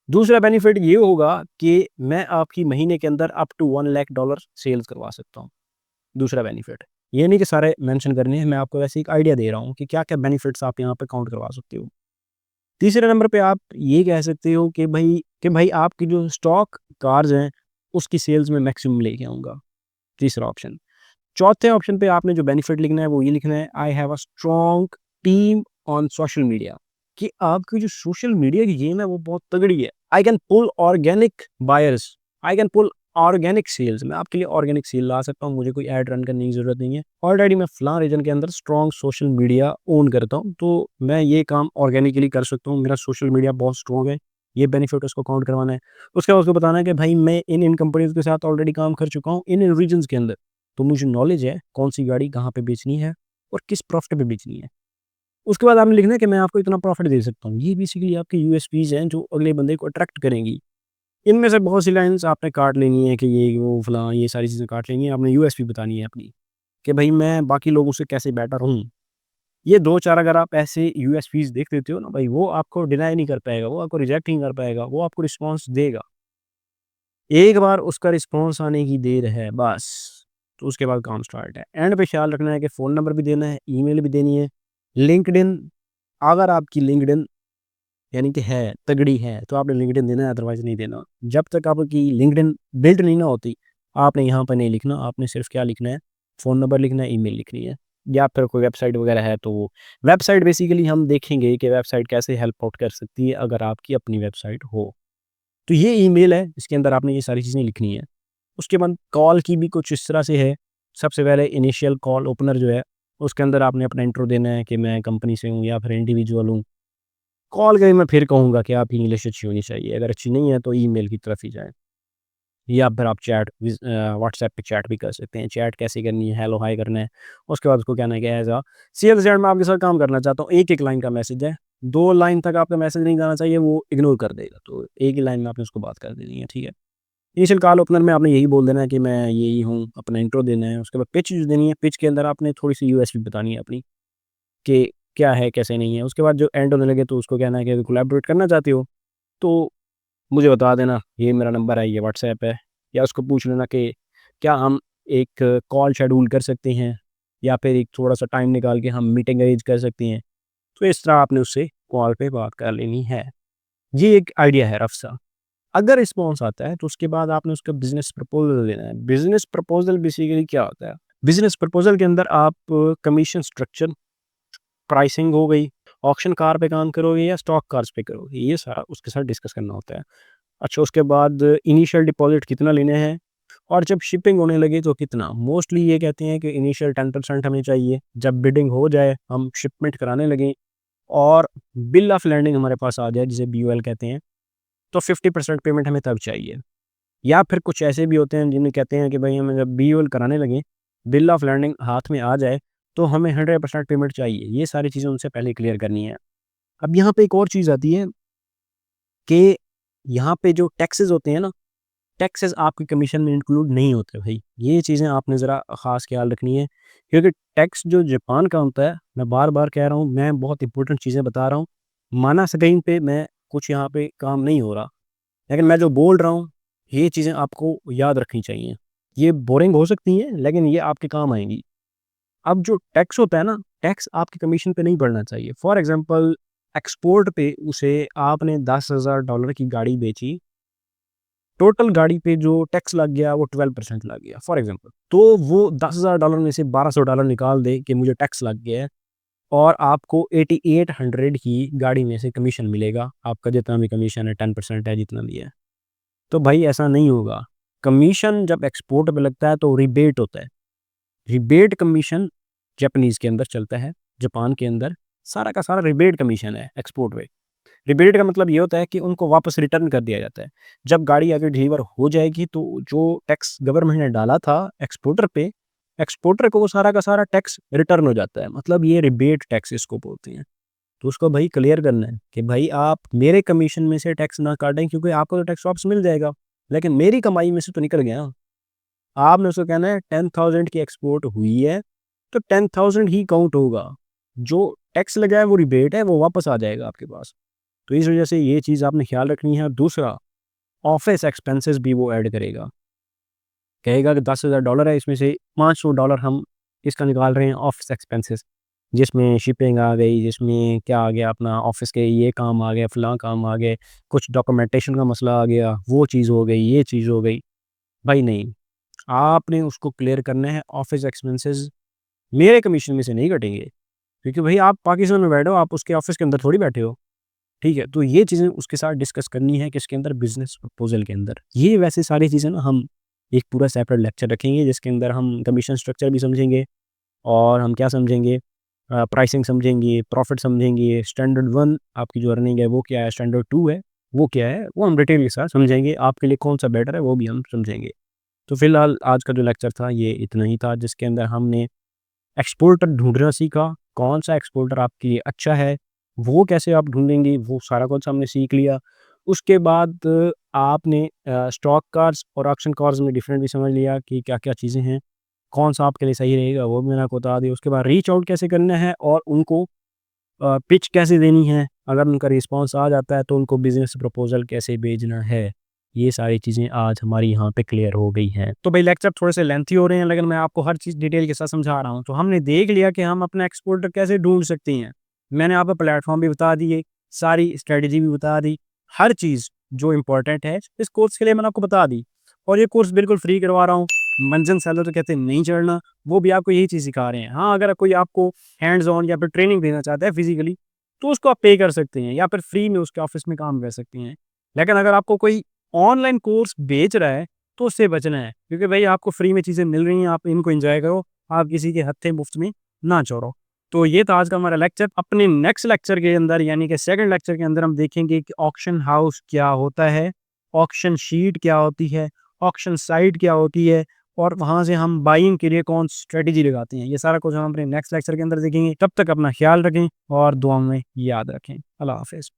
दूसरा बेनिफिट ये होगा कि मैं आपकी महीने के अंदर अप टू $1 लाख सेल्स करवा सकता हूँ। दूसरा बेनिफिट, ये नहीं कि सारे मेंशन करने हैं, मैं आपको वैसे एक आइडिया दे रहा हूँ कि क्या क्या बेनिफिट्स आप यहाँ पे काउंट करवा सकते हो। तीसरे नंबर पे आप ये कह सकते हो कि भाई आपकी जो स्टॉक कार्स हैं उसकी सेल्स में मैक्सिमम लेके आऊँगा। तीसरा ऑप्शन। चौथे ऑप्शन पे आपने जो बेनिफिट लिखना है वो ये लिखना है, I have a strong team on social media, कि आपकी जो सोशल मीडिया की गेम है वो बहुत तगड़ी है। I can pull organic buyers, I can pull organic sales, मैं आपके लिए ऑर्गेनिक सेल ला सकता हूँ, मुझे कोई ऐड रन करने की ज़रूरत नहीं है। ऑलरेडी मैं फलां रीजन के अंदर स्ट्रॉन्ग सोशल मीडिया ओन करता हूँ, तो मैं ये काम ऑर्गेनिकली कर सकता हूँ, मेरा सोशल मीडिया बहुत स्ट्रॉन्ग है। ये बेनिफिट उसको काउंट करवाना है। उसके बाद उसको बताना है कि भाई मैं इन कंपनीज के साथ ऑलरेडी काम कर चुका हूँ इन रीजन्स के अंदर, तो मुझे नॉलेज है कौन सी गाड़ी कहाँ पे बेचनी है और किस प्रॉफिट पे बेचनी है। उसके बाद आपने लिखना है कि मैं आपको इतना प्रॉफिट दे सकता हूँ। ये बेसिकली आपके यूएसपीज हैं जो अगले बंदे को अट्रैक्ट करेंगी। इनमें से बहुत सी लाइन्स आपने काट लेनी है कि ये वो फलां, ये सारी चीज़ें काट लेनी है। आपने यूएसपी बतानी है अपनी कि भाई मैं बाकी लोगों से कैसे बेटर हूँ। ये 2-4 अगर आप ऐसे यूएसपीज देख देते हो ना भाई, वो आपको डिनाई नहीं कर पाएगा, वो आपको रिजेक्ट नहीं कर पाएगा, वो आपको रिस्पॉन्स देगा। एक बार उसका रिस्पॉन्स आने की देर है बस, तो उसके बाद काम स्टार्ट है। एंड पे ख्याल रखना है कि फ़ोन नंबर भी देना है, ईमेल भी देनी है। लिंक्डइन, अगर आपकी लिंक्डइन यानी कि है, तगड़ी है, तो आपने लिंक्डइन देना है, अदरवाइज़ नहीं देना। जब तक आपकी लिंक्डइन बिल्ड नहीं ना होती, आपने यहाँ पर नहीं लिखना। आपने सिर्फ़ क्या लिखना है, फ़ोन नंबर लिखना है, ईमेल लिखनी है, या फिर कोई वेबसाइट वगैरह है तो वो वेबसाइट बेसिकली हम देखेंगे कि वेबसाइट कैसे हेल्प आउट कर सकती है अगर आपकी अपनी वेबसाइट हो। तो ये ईमेल है, इसके अंदर आपने ये सारी चीज़ें लिखनी है। उसके बाद कॉल की भी कुछ इस तरह से है। सबसे पहले इनिशियल कॉल ओपनर जो है, उसके अंदर आपने अपना इंट्रो देना है कि मैं कंपनी से हूँ या फिर इंडिविजुअल हूँ। कॉल के मैं फिर कहूँगा कि आपकी इंग्लिश अच्छी होनी चाहिए, अगर अच्छी नहीं है तो ईमेल की तरफ ही जाएँ, या फिर आप व्हाट्सएप पे चैट भी कर सकते हैं। चैट कैसे करनी है, हेलो हाय करना है। उसके बाद उसको कहना है कि एज़ अ सेल्स एजेंट मैं आपके साथ काम करना चाहता हूँ। एक-एक लाइन का मैसेज है, 2 लाइन तक आपका मैसेज नहीं जाना चाहिए, वो इग्नोर कर देगा। तो एक ही लाइन में आपने उसको बात कर देनी है, ठीक है। इनिशियल कॉल ओपनर में आपने यही बोल देना है कि मैं यही हूँ, अपना इंट्रो देना है। उसके बाद पिच जो देनी है, पिच के अंदर आपने थोड़ी-सी यूएसपी बतानी है अपनी, कि क्या है, कैसे नहीं है। उसके बाद जो एंड होने लगे तो उसको कहना है कि कोलैबोरेट करना चाहते हो, तो मुझे बता देना, ये मेरा नंबर है, ये व्हाट्सएप है। या उसको पूछ लेना कि क्या हम एक कॉल शेड्यूल कर सकते हैं, या फिर एक थोड़ा-सा टाइम निकाल के हम मीटिंग अरेंज कर सकते हैं। तो इस तरह आपने उससे कॉल पे बात कर लेनी है। ये एक आइडिया है रफ़ सा। अगर रिस्पॉन्स आता है तो उसके बाद आपने उसका बिज़नेस प्रपोज़ल देना है। बिज़नेस प्रपोज़ल बेसिकली क्या होता है? बिज़नेस प्रपोज़ल के अंदर आप कमीशन स्ट्रक्चर, प्राइसिंग हो गई, ऑक्शन कार पे काम करोगे या स्टॉक कार्स पे करोगे, ये सारा उसके साथ डिस्कस करना होता है। अच्छा, उसके बाद इनिशियल डिपॉज़िट कितना लेने हैं और जब शिपिंग होने लगे तो कितना? मोस्टली ये कहते हैं कि इनिशियल 10% हमें चाहिए, जब बिडिंग हो जाए, हम शिपमेंट कराने लगें और बिल ऑफ लैंडिंग हमारे पास आ जाए, जिसे बीओएल कहते हैं, तो 50% पेमेंट हमें तब चाहिए। या फिर कुछ ऐसे भी होते हैं जिन्हें कहते हैं कि भाई हमें जब बीओएल कराने लगें, बिल ऑफ लैंडिंग हाथ में आ जाए, तो हमें 100% पेमेंट चाहिए। ये सारी चीज़ें उनसे पहले क्लियर करनी है। अब यहाँ पे एक और चीज़ आती है कि यहाँ पे जो टैक्सेस होते हैं ना, टैक्सेस आपके कमीशन में इंक्लूड नहीं होते भाई। ये चीज़ें आपने ज़रा ख़ास ख़्याल रखनी है, क्योंकि टैक्स जो जापान का होता है, मैं बार-बार कह रहा हूँ, मैं बहुत इंपॉर्टेंट चीज़ें बता रहा हूँ। माना स्क्रीन पे मैं कुछ यहाँ पे काम नहीं हो रहा, लेकिन मैं जो बोल रहा हूँ, ये चीज़ें आपको याद रखनी चाहिए। ये बोरिंग हो सकती हैं, लेकिन ये आपके काम आएँगी। अब जो टैक्स होता है ना, टैक्स आपके कमीशन पे नहीं पड़ना चाहिए। फॉर एग्ज़ाम्पल, एक्सपोर्ट पे उसे आपने $10,000 की गाड़ी बेची, टोटल गाड़ी पे जो टैक्स लग गया वो 12% लग गया फॉर एग्जांपल, तो वो $10,000 में से $1,200 निकाल दे कि मुझे टैक्स लग गया है, और आपको 8800 ही गाड़ी में से कमीशन मिलेगा। आपका जितना भी कमीशन है 10% है जितना भी है, तो भाई ऐसा नहीं होगा। कमीशन जब एक्सपोर्ट पे लगता है तो रिबेट होता है। रिबेट कमीशन जापानीज़ के अंदर चलता है, जापान के अंदर सारा का सारा रिबेट कमीशन है एक्सपोर्ट पे। रिबेट का मतलब ये होता है कि उनको वापस रिटर्न कर दिया जाता है। जब गाड़ी आगे डिलीवर हो जाएगी तो जो टैक्स गवर्नमेंट ने डाला था एक्सपोर्टर पे, एक्सपोर्टर को वो सारा का सारा टैक्स रिटर्न हो जाता है। मतलब ये रिबेट टैक्स इसको बोलते हैं। तो उसको भाई क्लियर करना है कि भाई आप मेरे कमीशन में से टैक्स ना काटें, क्योंकि आपको तो टैक्स वापस मिल जाएगा, लेकिन मेरी कमाई में से तो निकल गया ना। आपने उसको कहना है 10,000 की एक्सपोर्ट हुई है तो 10,000 ही काउंट होगा। जो टैक्स लगा है वो रिबेट है, वो वापस आ जाएगा आपके पास। तो इस वजह से ये चीज़ आपने ख्याल रखनी है। दूसरा, ऑफ़िस एक्सपेंसेस भी वो ऐड करेगा। कहेगा कि $10,000 है, इसमें से $500 हम इसका निकाल रहे हैं ऑफ़िस एक्सपेंसेस, जिसमें शिपिंग आ गई, जिसमें क्या आ गया अपना ऑफ़िस के ये काम आ गया, फलाँ काम आ गए, कुछ डॉक्यूमेंटेशन का मसला आ गया, वो चीज़ हो गई, ये चीज़ हो गई। भाई नहीं, आपने उसको क्लियर करना है ऑफ़िस एक्सपेंसेस मेरे कमीशन में से नहीं कटेंगे, क्योंकि भई आप पाकिस्तान में बैठे हो, आप उसके ऑफ़िस के अंदर थोड़ी बैठे हो। ठीक है? तो ये चीज़ें उसके साथ डिस्कस करनी है किसके अंदर, बिज़नेस प्रपोज़ल के अंदर। ये वैसे सारी चीज़ें ना हम एक पूरा सेपरेट लेक्चर रखेंगे जिसके अंदर हम कमीशन स्ट्रक्चर भी समझेंगे, और हम क्या समझेंगे, प्राइसिंग समझेंगे, प्रॉफ़िट समझेंगे, स्टैंडर्ड 1 आपकी जो अर्निंग है वो क्या है, स्टैंडर्ड 2 है, वो क्या है, वो हम डिटेल के साथ समझेंगे। आपके लिए कौन-सा बेटर है वो भी हम समझेंगे। तो फ़िलहाल आज का जो लेक्चर था ये इतना ही था, जिसके अंदर हमने एक्सपोर्टर ढूँढना सीखा, कौन-सा एक्सपोर्टर आपके लिए अच्छा है, वो कैसे आप ढूँढेंगे, वो सारा कुछ हमने सीख लिया। उसके बाद आपने स्टॉक कार्ड्स और ऑप्शन कार्ड्स में डिफ़रेंट भी समझ लिया कि क्या-क्या चीज़ें हैं, कौन-सा आपके लिए सही रहेगा, वो भी मैंने आपको बता दिया। उसके बाद रीच आउट कैसे करना है और उनको पिच कैसे देनी है, अगर उनका रिस्पॉन्स आ जाता है तो उनको बिज़नेस प्रपोज़ल कैसे भेजना है, ये सारी चीज़ें आज हमारी यहाँ पे क्लियर हो गई हैं। तो भाई लेक्चर थोड़े से लेंथी हो रहे हैं, लेकिन मैं आपको हर चीज़ डिटेल के साथ समझा रहा हूँ। तो हमने देख लिया कि हम अपना एक्सपोर्टर कैसे ढूँढ सकते हैं। मैंने आपको प्लेटफ़ॉर्म भी बता दिए, सारी स्ट्रैटेजी भी बता दी, हर चीज़ जो इम्पोर्टेंट है इस कोर्स के लिए मैंने आपको बता दी। और ये कोर्स बिल्कुल फ्री करवा रहा हूँ। मंज़िल सैलर तो कहते हैं नहीं चढ़ना, वो भी आपको यही चीज़ सिखा रहे हैं। हाँ, अगर कोई आपको हैंड्स ऑन या फिर ट्रेनिंग देना चाहता है फिज़िकली, तो उसको आप पे कर सकते हैं या फिर फ्री में उसके ऑफ़िस में काम कर सकते हैं। लेकिन अगर आपको कोई ऑनलाइन कोर्स बेच रहा है, तो उससे बचना है, क्योंकि भई आपको फ्री में चीज़ें मिल रही हैं, आप इनको एन्जॉय करो, आप किसी के हत्थे मुफ़्त में ना चढ़ो। तो ये था आज का हमारा लेक्चर। अपने नेक्स्ट लेक्चर के अंदर यानी कि सेकंड लेक्चर के अंदर हम देखेंगे कि ऑक्शन हाउस क्या होता है, ऑक्शन शीट क्या होती है, ऑक्शन साइट क्या होती है, और वहाँ से हम बाइंग के लिए कौन स्ट्रैटेजी लगाते हैं। ये सारा कुछ हम अपने नेक्स्ट लेक्चर के अंदर देखेंगे। तब तक अपना ख्याल रखें और दुआ में याद रखें। अल्लाह हाफ़िज़।